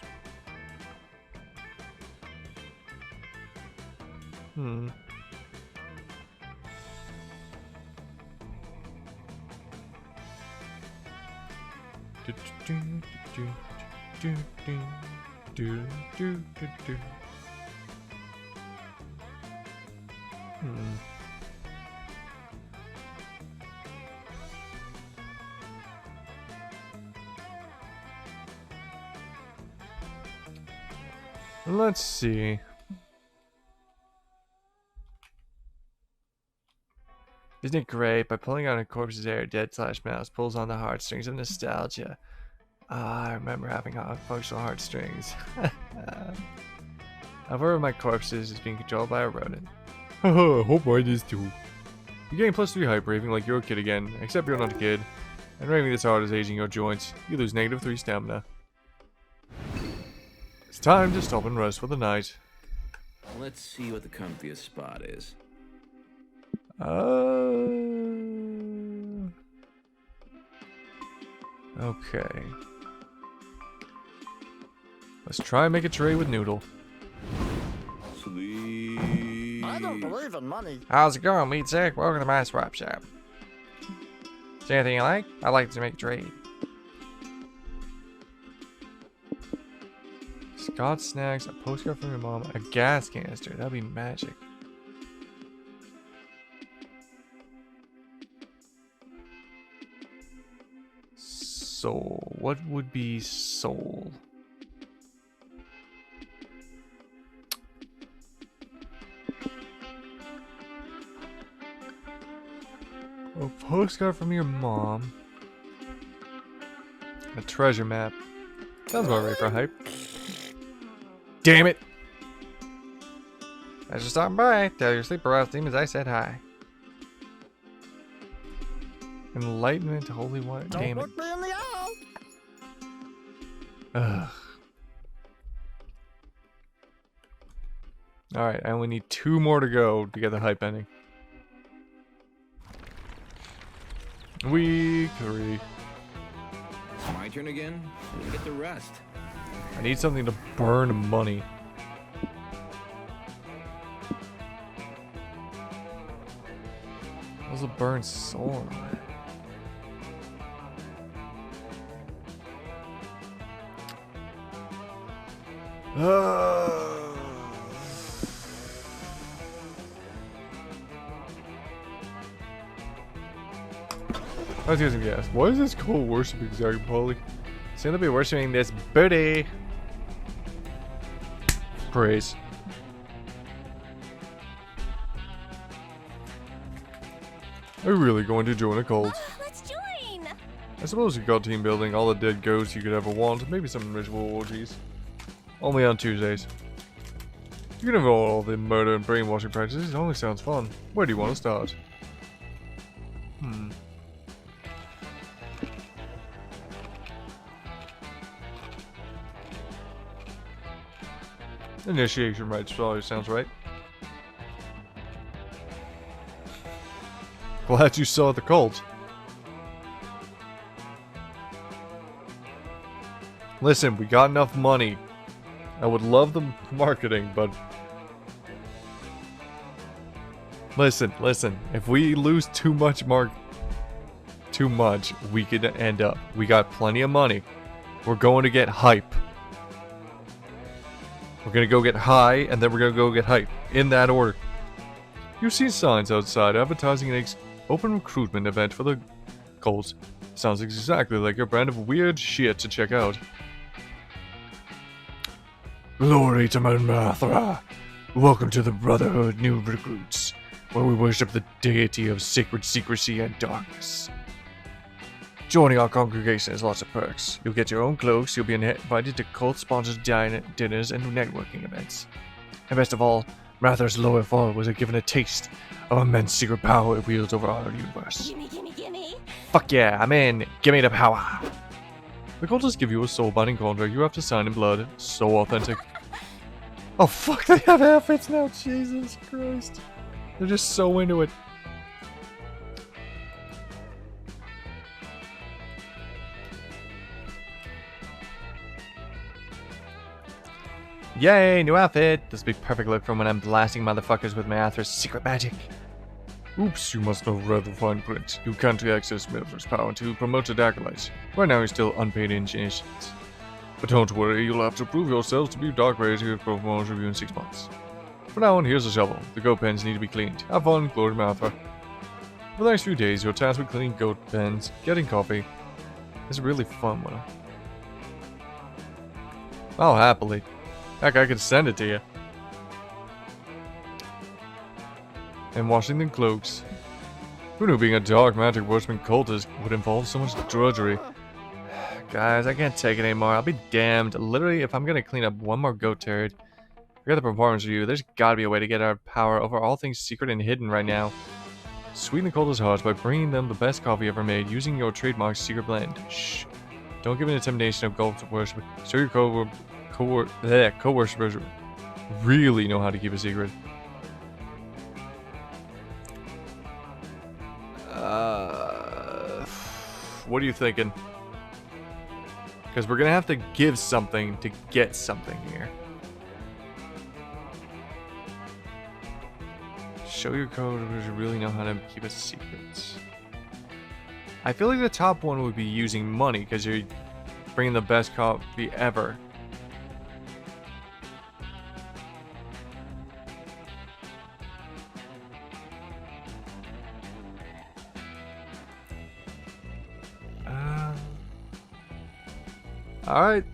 Let's see. Isn't it great? By pulling on a corpse's hair, Dead/Mouse pulls on the heartstrings of nostalgia. I remember having functional heartstrings. However, of my corpses is being controlled by a rodent. Haha, hope mine is too. You're getting +3 hype, raving like you're a kid again, except you're not a kid. And raving this hard is aging your joints. You lose -3 stamina. It's time to stop and rest for the night. Let's see what the comfiest spot is. Okay. Let's try and make a trade with Noodle. Sweet. I don't believe in money. How's it going, Meat Sick? Welcome to my swap shop. Is there anything you like? I'd like to make a trade. Scott snacks, a postcard from your mom, a gas canister. That'd be magic. Soul. What would be soul? A postcard from your mom. A treasure map. Sounds about right for hype. Damn it! Thanks for stopping by. Tell your sleeper rouse demons I said hi. Enlightenment, holy water. Damn it. Don't look me in the eye. Ugh. Alright, I only need 2 more to go to get the hype ending. Week 3. It's my turn again. Let me get the rest. I need something to burn money. Those will burn soul. I was using gas. Why is this called worshiping Zach Polly? Seem to be worshiping this booty. Praise. Are you really going to join a cult? Let's join! I suppose you got team building, all the dead ghosts you could ever want, maybe some ritual orgies. Only on Tuesdays. You can involve all the murder and brainwashing practices, it only sounds fun. Where do you want to start? Initiation rites probably sounds right. Glad you saw the cult. Listen, we got enough money. I would love the marketing, but... Listen. If we lose too much we could end up. We got plenty of money. We're going to get hype. We're gonna go get high, and then we're gonna go get hype. In that order. You've seen signs outside advertising an open recruitment event for the cults. Sounds exactly like your brand of weird shit to check out. Glory to Mothra! Welcome to the Brotherhood New Recruits, where we worship the deity of sacred secrecy and darkness. Joining our congregation has lots of perks. You'll get your own cloaks, you'll be invited to cult-sponsored dinners and networking events. And best of all, Mothra's loyal followers are given a taste of immense secret power it wields over our universe. Gimme, gimme, gimme. Fuck yeah, I'm in. Give me the power. The cultists give you a soul-binding contract you have to sign in blood. So authentic. Oh fuck, they have outfits now. Jesus Christ. They're just so into it. Yay, new outfit! This will be perfect look from when I'm blasting motherfuckers with Mothra's secret magic. Oops, you must have read the fine print. You can't access Mothra's power to promoted acolytes. Right now you're still unpaid initiates. But don't worry, you'll have to prove yourselves to be Dark Rays here for performance review in 6 months. For now on, here's a shovel. The goat pens need to be cleaned. Have fun, glory to Mothra. For the next few days, you're tasked with cleaning goat pens, getting coffee. It's a really fun one. Oh, happily. Heck, I could send it to you. And washing the cloaks. Who knew being a dark magic worshiping cultist would involve so much drudgery? Guys, I can't take it anymore. I'll be damned. Literally, if I'm gonna clean up one more goat turd, forget the performance review. There's gotta be a way to get our power over all things secret and hidden right now. Sweeten the cultist hearts by bringing them the best coffee ever made using your trademark secret blend. Shh. Don't give an intimidation of goat worship. Show your co-worshipers really know how to keep a secret. What are you thinking? Because we're gonna have to give something to get something here. Show your co-worshipers really know how to keep a secret. I feel like the top one would be using money because you're bringing the best coffee ever. Alright,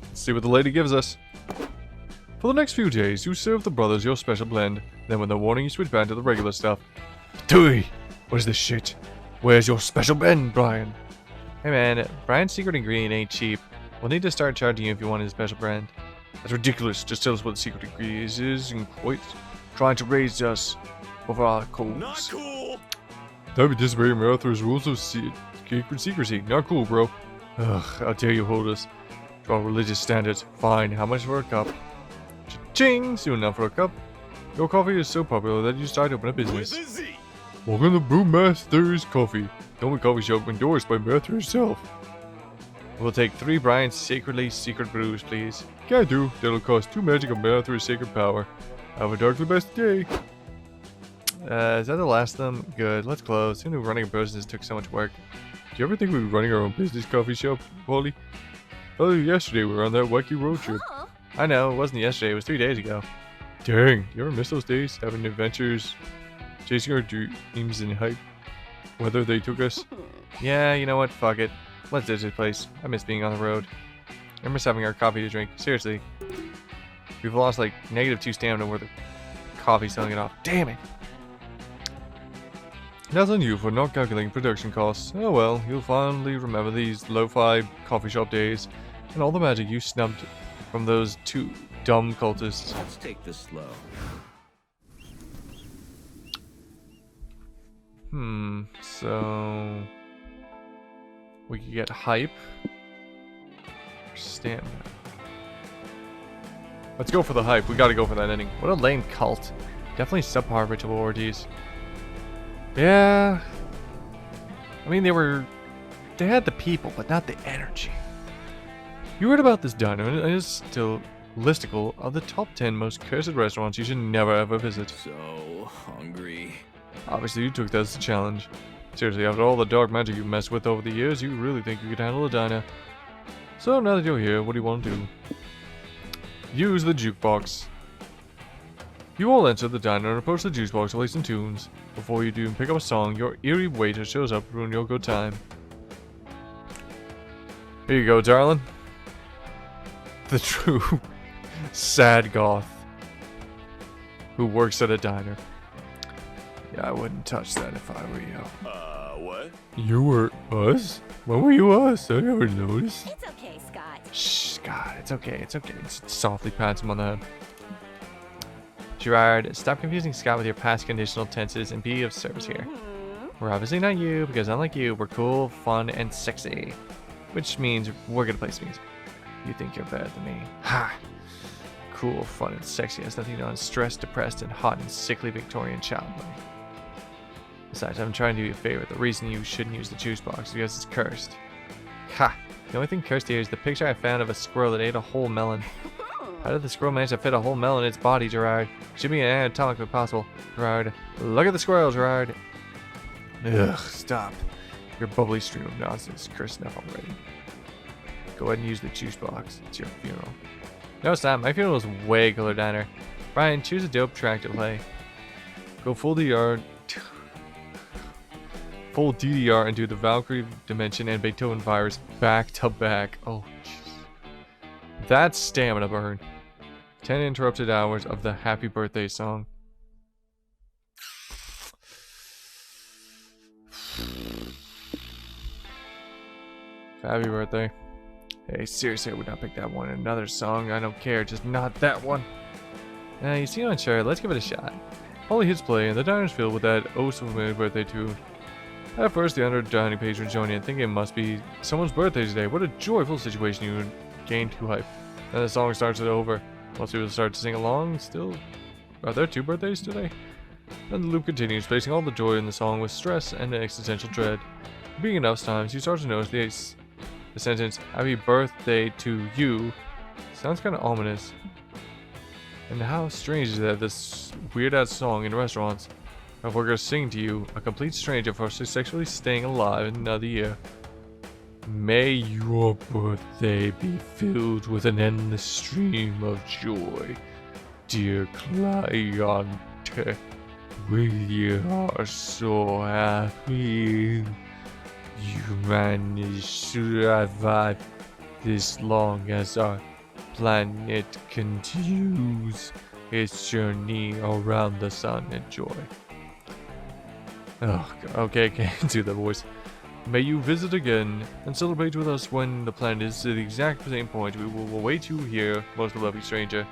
let's see what the lady gives us. For the next few days, you serve the brothers your special blend. Then when they're warning, you switch back to the regular stuff. Tui! What is this shit? Where's your special blend, Brian? Hey man, Brian's secret ingredient ain't cheap. We'll need to start charging you if you want his special brand. That's ridiculous. Just tell us what the secret ingredient is and quit trying to raise us over our coals. Not cool. Don't be disobeying Mothra's rules of secrecy. Not cool, bro. Ugh, how dare you hold us to our religious standards. Fine, how much for a cup? Cha-ching! Soon enough for a cup. Your coffee is so popular that you decided to open a business. With a Z. Welcome to Brewmaster's Coffee, the only coffee shop endorsed by Mothra herself. We'll take 3 Brian's secret brews, please. Can't do. That'll cost 2 magic of Mothra's sacred power. Have a darkly best day. Is that the last of them? Good. Let's close. Who knew running a business took so much work? Do you ever think we were running our own business coffee shop, Polly? Oh, yesterday we were on that wacky road trip. Huh? I know, it wasn't yesterday, it was 3 days ago. Dang, you ever miss those days? Having adventures, chasing our dreams and hype? Whether they took us? Yeah, you know what, fuck it. Let's ditch this place. I miss being on the road. I miss having our coffee to drink, seriously. We've lost like -2 stamina worth of coffee selling it off. Damn it! That's on you for not calculating production costs. Oh well, you'll finally remember these lo-fi coffee shop days and all the magic you snubbed from those 2 dumb cultists. Let's take this slow. So we could get hype or stamina. Let's go for the hype. We gotta go for that ending. What a lame cult. Definitely subpar ritual orgies. Yeah. I mean, they had the people, but not the energy. You heard about this diner, and it is still listicle of the top 10 most cursed restaurants you should never ever visit. So hungry. Obviously, you took that as a challenge. Seriously, after all the dark magic you've messed with over the years, you really think you could handle a diner. So now that you're here, what do you want to do? Use the jukebox. You all enter the diner and approach the jukebox to play some tunes. Before you do pick up a song, your eerie waiter shows up to ruin your good time. Here you go, darling. The true sad goth who works at a diner. Yeah, I wouldn't touch that if I were you. What? You were us? When were you us? I never noticed. It's okay, Scott. Shh, Scott, it's okay, it's okay. Just softly pats him on the head. Gerard, stop confusing Scott with your past conditional tenses and be of service here. We're obviously not you, because unlike you, we're cool, fun, and sexy. Which means we're gonna play some music. You think you're better than me. Ha! Cool, fun, and sexy has nothing to do on stressed, depressed, and hot and sickly Victorian childhood. Besides, I'm trying to do you a favor. The reason you shouldn't use the juice box is because it's cursed. Ha! The only thing cursed here is the picture I found of a squirrel that ate a whole melon. How did the squirrel manage to fit a whole melon in its body, Gerard? Should be anatomically possible. Gerard, look at the squirrel, Gerard. Ugh, stop. Your bubbly stream of nonsense is cursed enough already. Go ahead and use the juice box. It's your funeral. No, stop. My funeral is way cooler diner. Brian, choose a dope track to play. Go full DDR. Full DDR and do the Valkyrie Dimension and Beethoven Virus back to back. Oh, jeez. That's stamina burn. 10 interrupted hours of the happy birthday song. Happy birthday. Hey, seriously, I would not pick that one. Another song, I don't care, just not that one. You seem unsure, let's give it a shot. Holly hits play, and the diner's filled with that oh so familiar birthday tune. At first, the under dining patron joined in, thinking it must be someone's birthday today. What a joyful situation you gained too hype. Then the song starts it over. Most people start to sing along. Still, are there 2 birthdays today? Then the loop continues, placing all the joy in the song with stress and existential dread. Being enough times, you start to notice the sentence, happy birthday to you, sounds kind of ominous. And how strange is that this weird-ass song in restaurants of workers sing to you, a complete stranger, for sexually staying alive in another year. May your birthday be filled with an endless stream of joy, dear client. We are so happy you managed to survive this long as our planet continues its journey around the sun. Enjoy. Oh, God. Okay, I can't do that voice. May you visit again and celebrate with us when the planet is at the exact same point. We will await you here, most beloved stranger.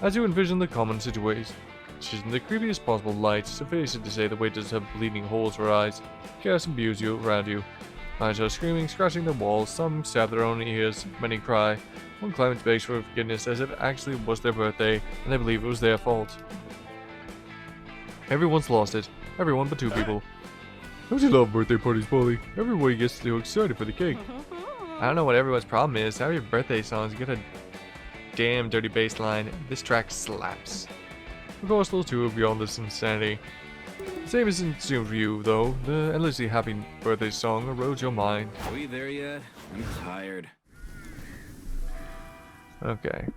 As you envision the common situation in the creepiest possible light, suffice it to say the waiters have bleeding holes for eyes. Chaos imbues you around you. Clients are screaming, scratching the walls, some stab their own ears, many cry. One client begs for forgiveness as if it actually was their birthday and they believe it was their fault. Everyone's lost it. Everyone but 2 people. Don't you love birthday parties, Polly? Everybody gets so excited for the cake. I don't know what everyone's problem is. Happy birthday songs get a damn dirty bass line. This track slaps. Of course, those 2 are beyond this insanity. Same isn't assumed for you, though. The endlessly happy birthday song erodes your mind. Are we there yet? I'm tired. Okay.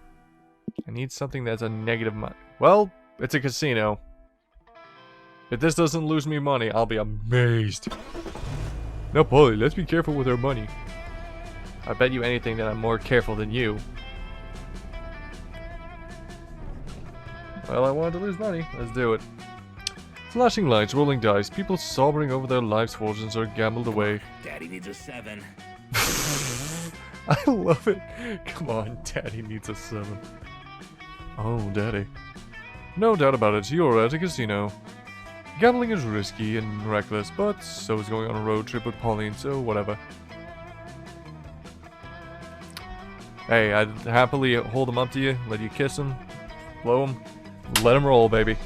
I need something that's a negative well, it's a casino. If this doesn't lose me money, I'll be amazed. Now, Polly, let's be careful with our money. I bet you anything that I'm more careful than you. Well, I wanted to lose money. Let's do it. Flashing lights, rolling dice, people sobbing over their life's fortunes are gambled away. Daddy needs a 7. I love it. Come on, Daddy needs a 7. Oh, Daddy. No doubt about it, you're at a casino. Gambling is risky and reckless, but so is going on a road trip with Pauline, so whatever. Hey, I'd happily hold him up to you, let you kiss him, blow him, let him roll, baby.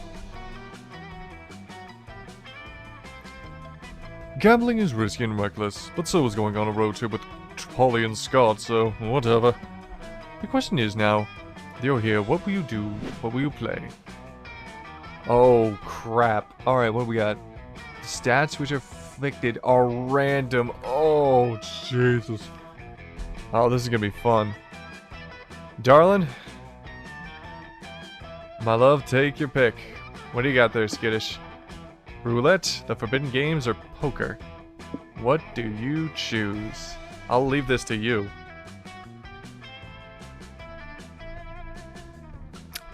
Gambling is risky and reckless, but so is going on a road trip with Polly and Scott, so whatever. The question is now, you're here, what will you do? What will you play? Oh, crap. Alright, what do we got? The stats which are afflicted are random. Oh, Jesus. Oh, this is gonna be fun. Darling? My love, take your pick. What do you got there, Skittish? Roulette, the forbidden games, or poker? What do you choose? I'll leave this to you.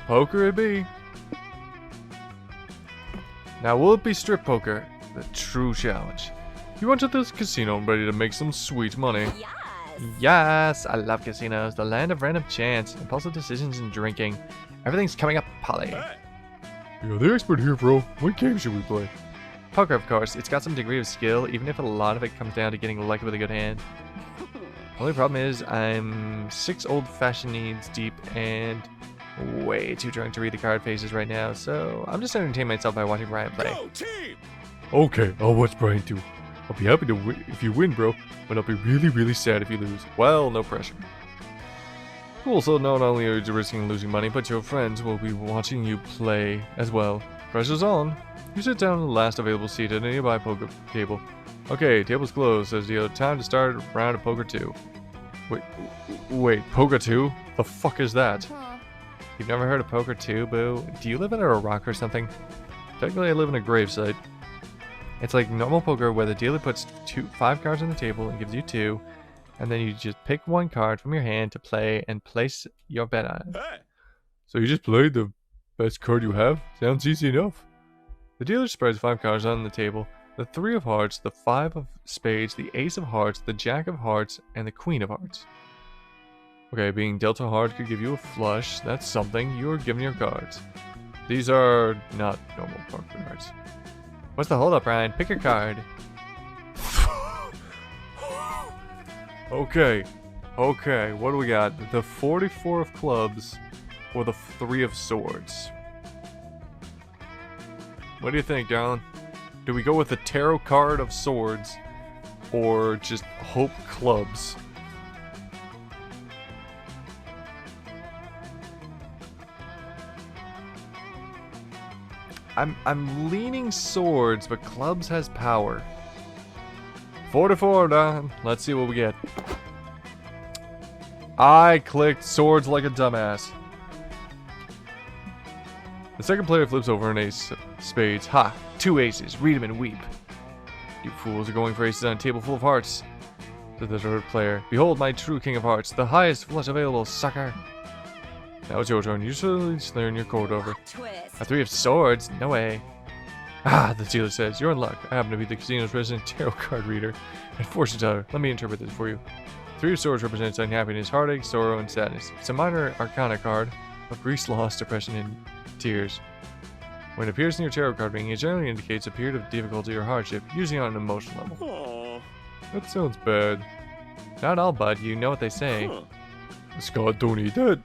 Poker it be. Now will it be strip poker? The true challenge. You enter this casino ready to make some sweet money. Yes. Yes, I love casinos. The land of random chance, impulsive decisions, and drinking. Everything's coming up, Polly. Hey. You're the expert here, bro. What game should we play? Poker, of course. It's got some degree of skill, even if a lot of it comes down to getting lucky with a good hand. Only problem is I'm 6 old-fashioned needs deep and way too drunk to read the card faces right now, so I'm just entertaining myself by watching Brian play. Go team! Okay, I'll watch Brian too. I'll be happy to win if you win, bro, but I'll be really, really sad if you lose. Well, no pressure. Cool, so not only are you risking losing money, but your friends will be watching you play as well. Pressure's on. You sit down on the last available seat at a nearby poker table. Okay, table's closed, says Dio. Time to start round of poker 2. Wait, poker 2? The fuck is that? You've never heard of poker 2, boo? Do you live under a rock or something? Technically, I live in a gravesite. It's like normal poker where the dealer puts 5 cards on the table and gives you 2, and then you just pick 1 card from your hand to play and place your bet on it. Hey. So you just played the best card you have? Sounds easy enough. The dealer spreads 5 cards on the table. The 3 of hearts, the 5 of spades, the ace of hearts, the jack of hearts, and the queen of hearts. Okay, being dealt a heart could give you a flush. That's something. You are given your cards. These are not normal poker cards. What's the holdup, Ryan? Pick your card. Okay, what do we got? The 44 of clubs or the 3 of swords? What do you think, darling? Do we go with the tarot card of swords or just hope clubs? I'm leaning swords, but clubs has power. 44, darling. Let's see what we get. I clicked swords like a dumbass. The second player flips over an ace of spades. Ha! 2 aces. Read them and weep. You fools are going for aces on a table full of hearts. Said the third player. Behold my true king of hearts. The highest flush available, sucker. Now it's your turn. You should turn your coat over. Twist. A 3 of swords? No way. Ah, the dealer says. You're in luck. I happen to be the casino's resident tarot card reader and fortune teller. Let me interpret this for you. 3 of swords represents unhappiness, heartache, sorrow, and sadness. It's a minor arcana card of grief, loss, depression, and tears. When it appears in your tarot card reading, it generally indicates a period of difficulty or hardship, usually on an emotional level. Aw. That sounds bad. Not all, bud. You know what they say. Huh. Scott, don't eat that.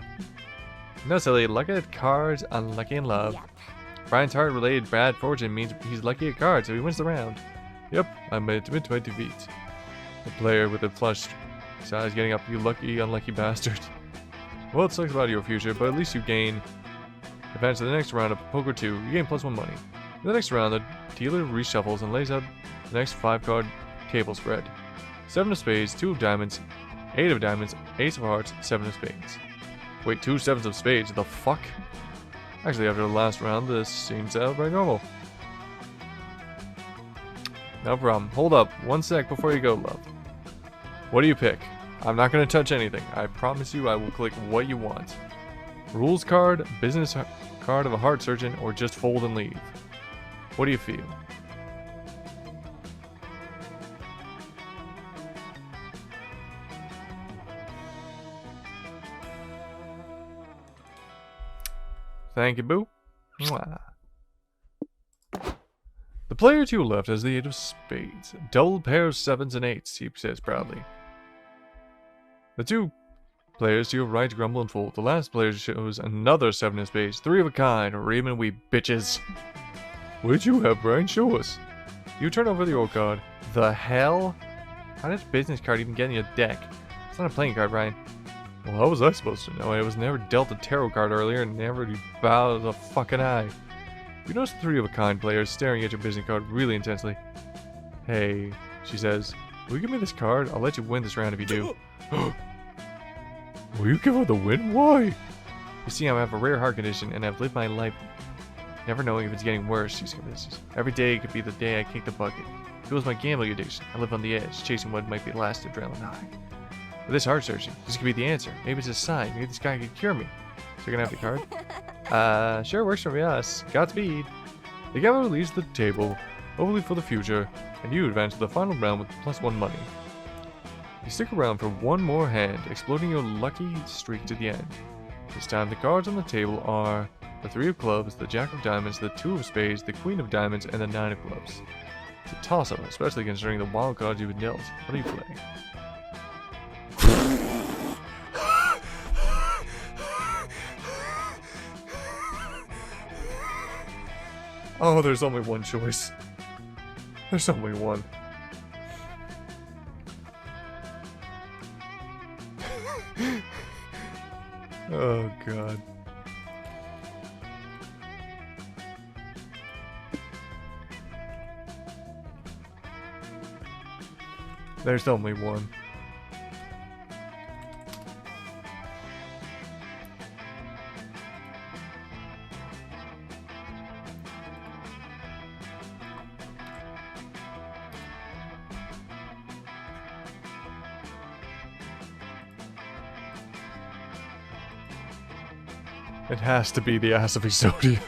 No, silly. Lucky at cards, unlucky in love. Yep. Brian's heart-related bad fortune means he's lucky at cards, so he wins the round. Yep, I made it to my defeat. The player with the flush size getting up, you lucky, unlucky bastard. Well, it sucks about your future, but at least you gain advance to the next round of poker 2. You gain +1 money. In the next round, the dealer reshuffles and lays out the next 5-card table spread. 7 of spades, 2 of diamonds, 8 of diamonds, ace of hearts, 7 of spades. Wait, 2 7s of spades? The fuck? Actually, after the last round, this seems outright normal. No problem. Hold up. 1 sec before you go, love. What do you pick? I'm not going to touch anything. I promise you I will click what you want. Rules card, business card of a heart surgeon, or just fold and leave. What do you feel? Thank you, boo. Mwah. The player to your left has the 8 of spades. Double pair of 7s and 8s, he says proudly. The 2 players to your right grumble and fold. The last player shows another 7 of spades. 3 of a kind. Rave and weep, bitches. What did you have, Brian? Show us. You turn over the old card. The hell? How did a business card even get in your deck? It's not a playing card, Brian. Well, how was I supposed to know? I was never dealt a tarot card earlier and never bowed a fucking eye. You notice the 3 of a kind players staring at your business card really intensely. Hey, she says, will you give me this card? I'll let you win this round if you do. Will you give her the win? Why? You see, I have a rare heart condition and I've lived my life never knowing if it's getting worse, she convinces. Every day could be the day I kick the bucket. It fuels my gambling addiction. I live on the edge, chasing what might be the last adrenaline high. With this heart surgeon, this could be the answer. Maybe it's a sign. Maybe this guy could cure me. So you're gonna have the card? Sure works for us. Godspeed. The gavel leaves the table, hopefully for the future, and you advance to the final round with +1 money. You stick around for one more hand, exploding your lucky streak to the end. This time the cards on the table are the 3 of clubs, the jack of diamonds, the 2 of spades, the queen of diamonds, and the 9 of clubs. It's a toss-up, especially considering the wild cards you've dealt. What are you playing? Oh, there's only one choice. There's only one. Oh, God. There's only one. It has to be the Aaravii Zodiac.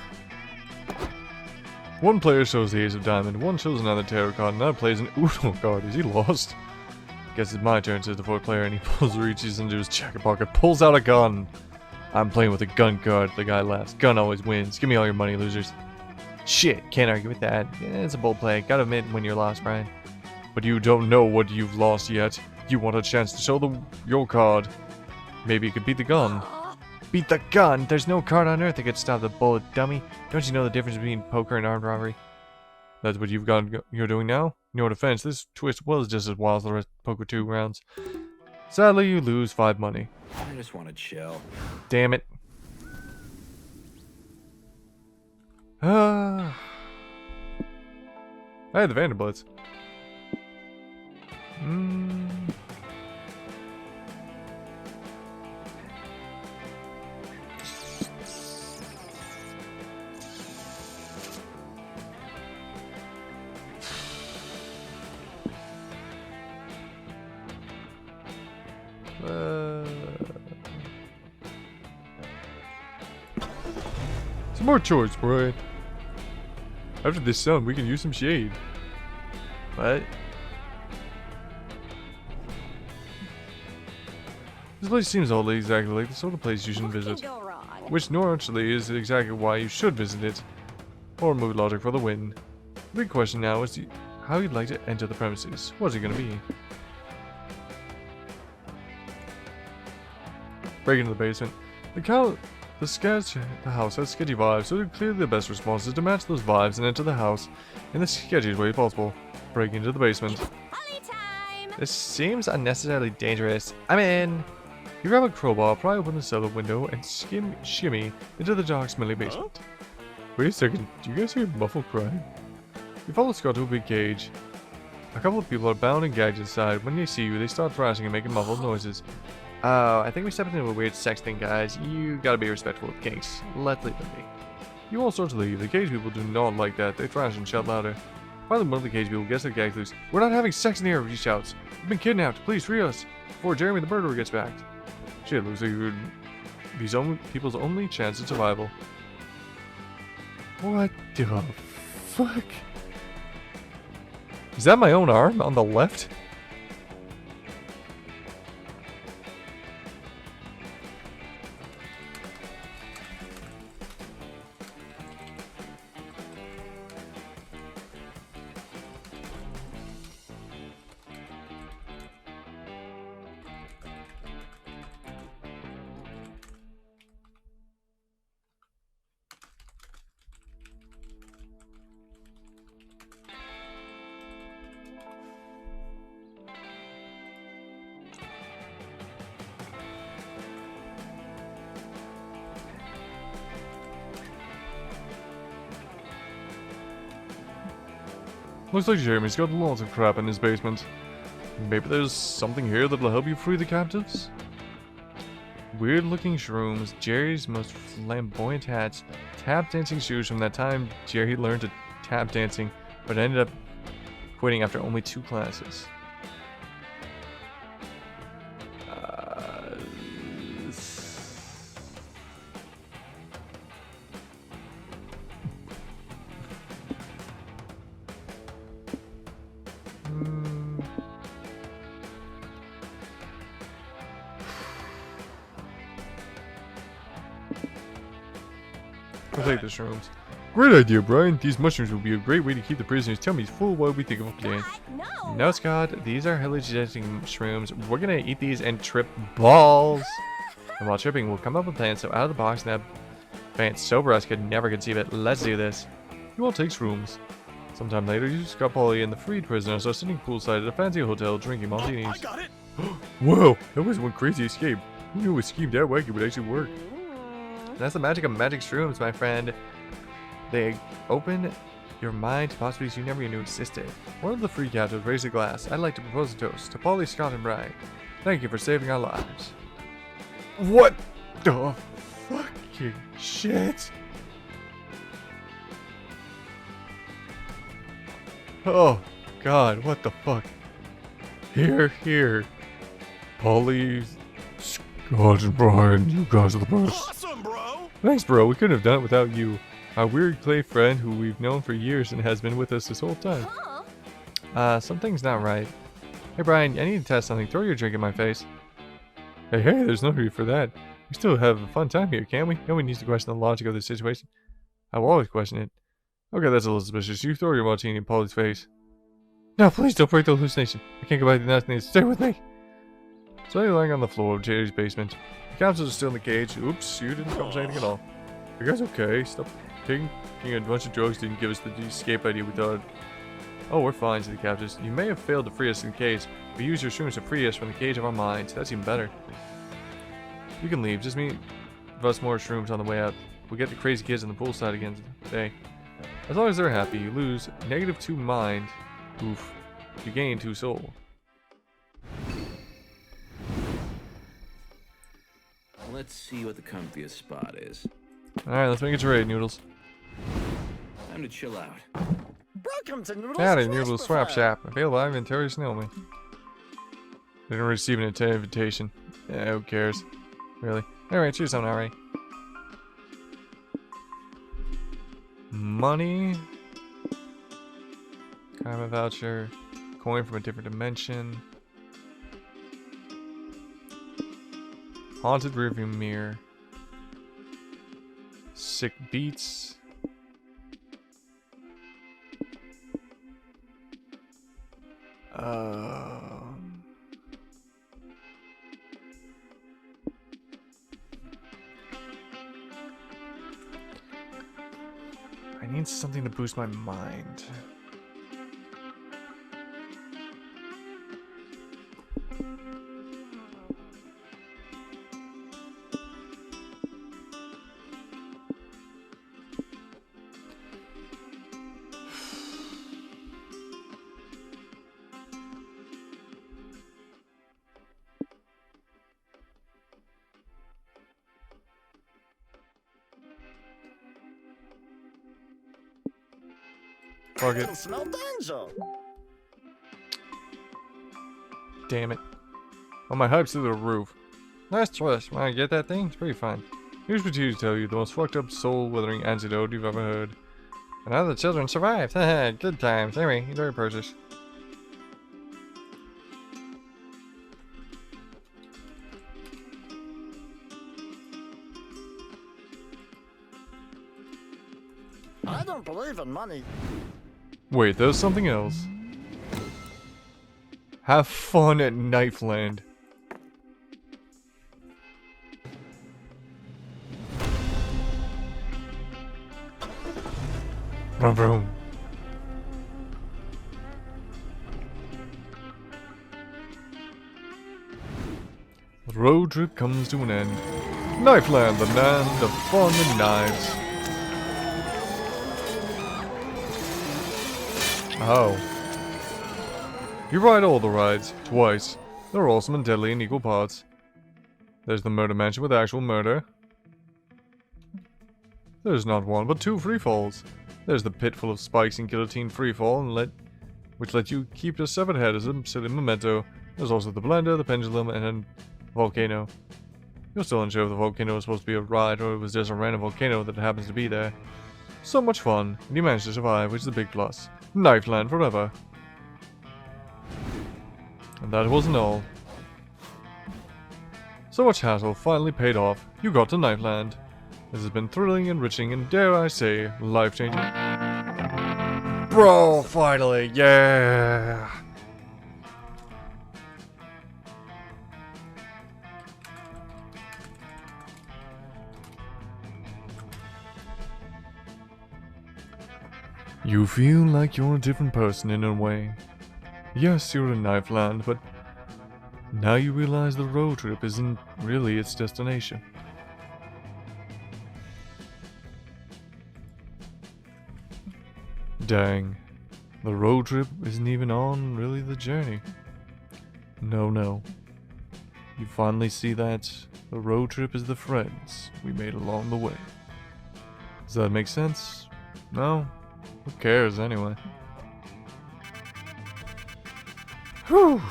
One player shows the Ace of Diamond, one shows another tarot card, another plays an Uno card. Is he lost? Guess it's my turn, says the 4th player, and he reaches into his jacket pocket, pulls out a gun. I'm playing with a gun card, the guy laughs. Gun always wins. Give me all your money, losers. Shit, can't argue with that. Yeah, it's a bold play. Gotta admit when you're lost, Brian. But you don't know what you've lost yet. You want a chance to show your card. Maybe you could beat the gun. Beat the gun! There's no card on earth that could stop the bullet, dummy. Don't you know the difference between poker and armed robbery? That's what you're doing now? In your defense, this twist was just as wild as the rest of poker 2 rounds. Sadly, you lose 5 money. I just want to chill. Damn it. Hey, the Vanderbilts. Some more chores, Brian. After this sun, we can use some shade. What? This place seems oddly exactly like the sort of place you shouldn't What can visit. go wrong? Which nor actually is exactly why you should visit it. Or mood logic for the win. The big question now is how you'd like to enter the premises. What's it gonna be? Break into the basement. The house has sketchy vibes, so clearly the best response is to match those vibes and enter the house in the sketchiest way possible. Break into the basement. Holly time! This seems unnecessarily dangerous. I'm in! You grab a crowbar, pry open the cellar window, and shimmy into the dark, smelly basement. Wait a second, do you guys hear muffled crying? You follow Scott to a big cage. A couple of people are bound and gagged inside. When they see you, they start thrashing and making muffled noises. Oh, I think we stepped into a weird sex thing, guys. You gotta be respectful of kinks. Let's leave them be. You all start to leave. The cage people do not like that. They thrash and shout louder. Finally, one of the cage people gets their gags loose. We're not having sex in here, he shouts. We've been kidnapped. Please free us before Jeremy the murderer gets back. Shit, looks like you're these people's only chance at survival. What the fuck? Is that my own arm on the left? Looks like Jeremy's got lots of crap in his basement. Maybe there's something here that'll help you free the captives? Weird looking shrooms, Jerry's most flamboyant hats, tap dancing shoes from that time Jerry learned to tap dancing, but ended up quitting after only 2 classes. We'll take the shrooms. Great idea, Brian. These mushrooms will be a great way to keep the prisoners' tummies full while we think of a plan. No. No, Scott. These are hallucinogenic shrooms. We're gonna eat these and trip balls. And while tripping, we'll come up with plans so out of the box and that advanced sober us could never conceive it. Let's do this. You all take shrooms. Sometime later, you, Scott, Polly, and the freed prisoners are sitting poolside at a fancy hotel drinking martinis. I got it. Whoa, that was one crazy escape. Who knew a scheme that wacky would actually work? That's the magic of magic shrooms, my friend. They open your mind to possibilities you never even knew existed. One of the free captives raised a glass. I'd like to propose a toast to Polly, Scott, and Brian. Thank you for saving our lives. What the fucking shit? Oh, God, what the fuck? Here. Polly, Scott, and Brian, you guys are the best. Awesome, bro. Thanks, bro. We couldn't have done it without you. Our weird clay friend who we've known for years and has been with us this whole time. Huh? Something's not right. Hey, Brian, I need to test something. Throw your drink in my face. Hey, there's no need for that. We still have a fun time here, can't we? No one needs to question the logic of this situation. I will always question it. Okay, that's a little suspicious. You throw your martini in Polly's face. No, please don't break the hallucination. I can't go back to the nest. Stay with me. So you're lying on the floor of Jerry's basement. The captives are still in the cage. Oops, you didn't accomplish anything at all. Are you guys okay? Stop taking a bunch of drugs didn't give us the escape idea we thought. Oh, we're fine, said the captives. You may have failed to free us in the cage, but use your shrooms to free us from the cage of our minds. That's even better. You can leave. Just meet us more shrooms on the way out. We'll get the crazy kids on the poolside again today. As long as they're happy, you lose -2 mind. Oof. You gain 2 soul. Let's see what the comfiest spot is. Alright, let's make a trade, Noodles. Time to chill out. Welcome to Noodles. Howdy, Flash Noodles Swap Buffet. Shop. Available at inventory Snowman. Didn't receive an invitation. Yeah, who cares? Really? Alright, choose something already. Money. Caravan voucher. Coin from a different dimension. Haunted rearview mirror. Sick beats. I need something to boost my mind. Fuck I it. can smell danger. Damn it. Oh, my hype's through the roof. Nice choice. When I get that thing, it's pretty fun. Here's what you tell you, the most fucked up soul-withering antidote you've ever heard. And now the children survived. Haha, good times. Anyway, enjoy your purchase. I don't believe in money. Wait, there's something else. Have fun at Knifeland. Vroom vroom. The road trip comes to an end. Knifeland, the land of fun and knives. Oh. You ride all the rides, twice. They're awesome and deadly in equal parts. There's the murder mansion with actual murder. There's not one, but 2 free falls. There's the pit full of spikes and guillotine free fall, which let you keep your severed head as a silly memento. There's also the blender, the pendulum, and a volcano. You're still unsure if the volcano was supposed to be a ride or it was just a random volcano that happens to be there. So much fun, and you managed to survive, which is a big plus. Knifeland forever. And that wasn't all. So much hassle finally paid off. You got to Knifeland. This has been thrilling, enriching, and dare I say, life-changing. Bro, finally, yeah! You feel like you're a different person in a way. Yes, you're in Knife Land, but now you realize the road trip isn't really its destination. Dang, the road trip isn't even on really the journey. No. You finally see that the road trip is the friends we made along the way. Does that make sense? No? Who cares anyway? Whew.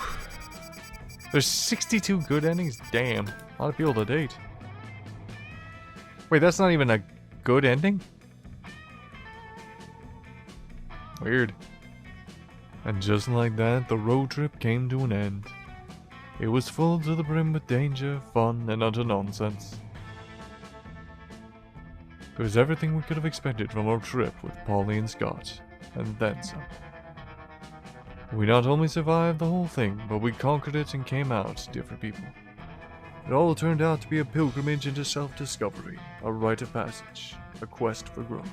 There's 62 good endings? Damn. A lot of people to date. Wait, that's not even a good ending? Weird. And just like that, the road trip came to an end. It was full to the brim with danger, fun, and utter nonsense. It was everything we could have expected from our trip with Polly and Scott, and then some. We not only survived the whole thing, but we conquered it and came out different people. It all turned out to be a pilgrimage into self-discovery, a rite of passage, a quest for growth.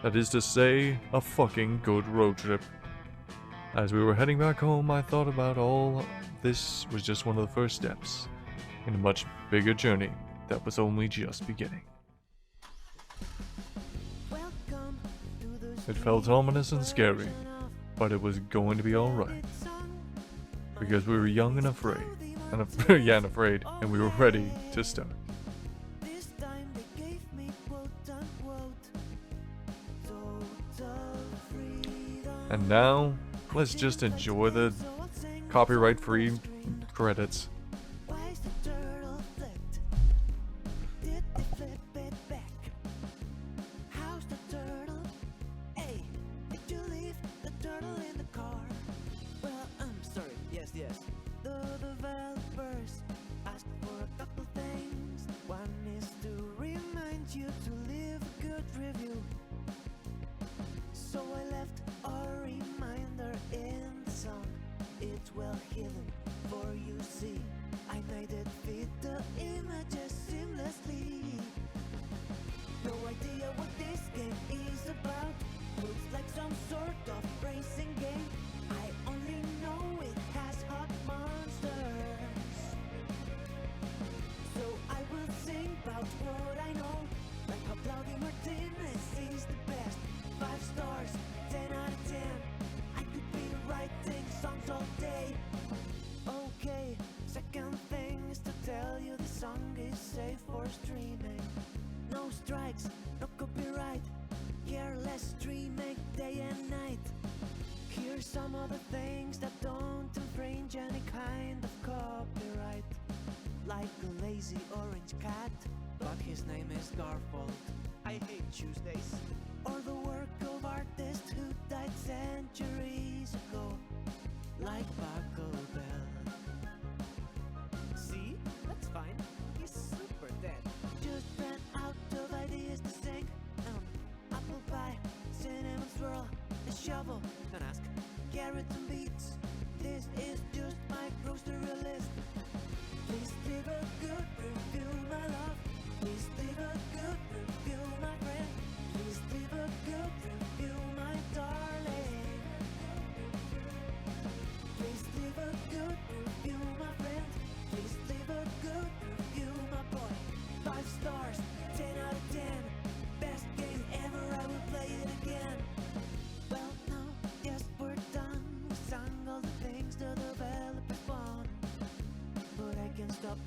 That is to say, a fucking good road trip. As we were heading back home, I thought about all this was just one of the first steps in a much bigger journey that was only just beginning. It felt ominous and scary, but it was going to be alright. Because we were young and afraid, and we were ready to start. And now, let's just enjoy the copyright-free credits.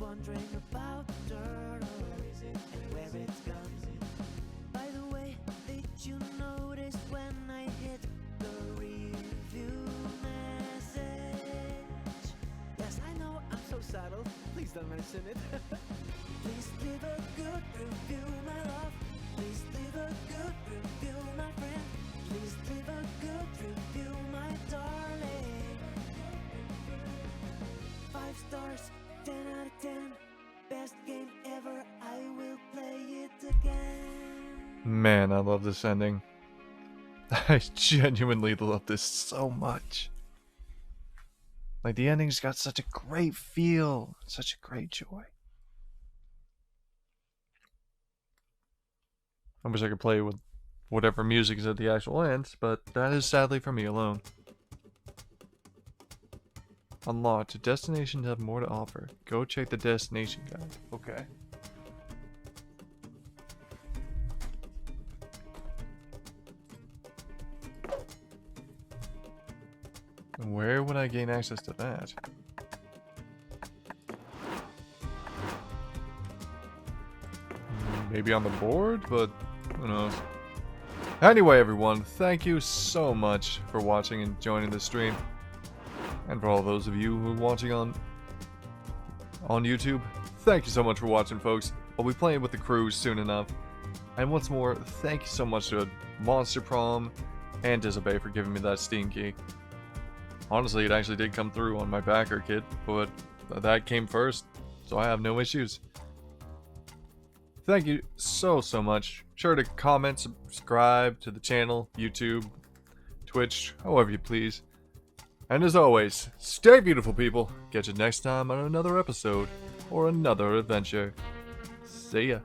Wondering about turtle and where it's gone. By the way, did you notice when I hit the review message? Yes, I know, I'm so subtle. Please don't mention it. Please leave a good review, my love. Please leave a good review, my friend. Please leave a good review, my darling. 5 stars. 10 out of 10, best game ever. I will play it again. Man, I love this ending. I genuinely love this so much. Like, the ending's got such a great feel, such a great joy. I wish I could play with whatever music is at the actual end, but that is sadly for me alone. Unlocked. Destinations have more to offer. Go check the destination guide. Okay. Where would I gain access to that? Maybe on the board, but who knows. Anyway, everyone, thank you so much for watching and joining the stream. And for all those of you who are watching on YouTube, thank you so much for watching, folks. I'll be playing with the crew soon enough. And once more, thank you so much to Monster Prom and Disobey for giving me that Steam key. Honestly, it actually did come through on my backer kit, but that came first, so I have no issues. Thank you so much. Sure to comment, subscribe to the channel, YouTube, Twitch, however you please. And as always, stay beautiful, people. Catch you next time on another episode or another adventure. See ya.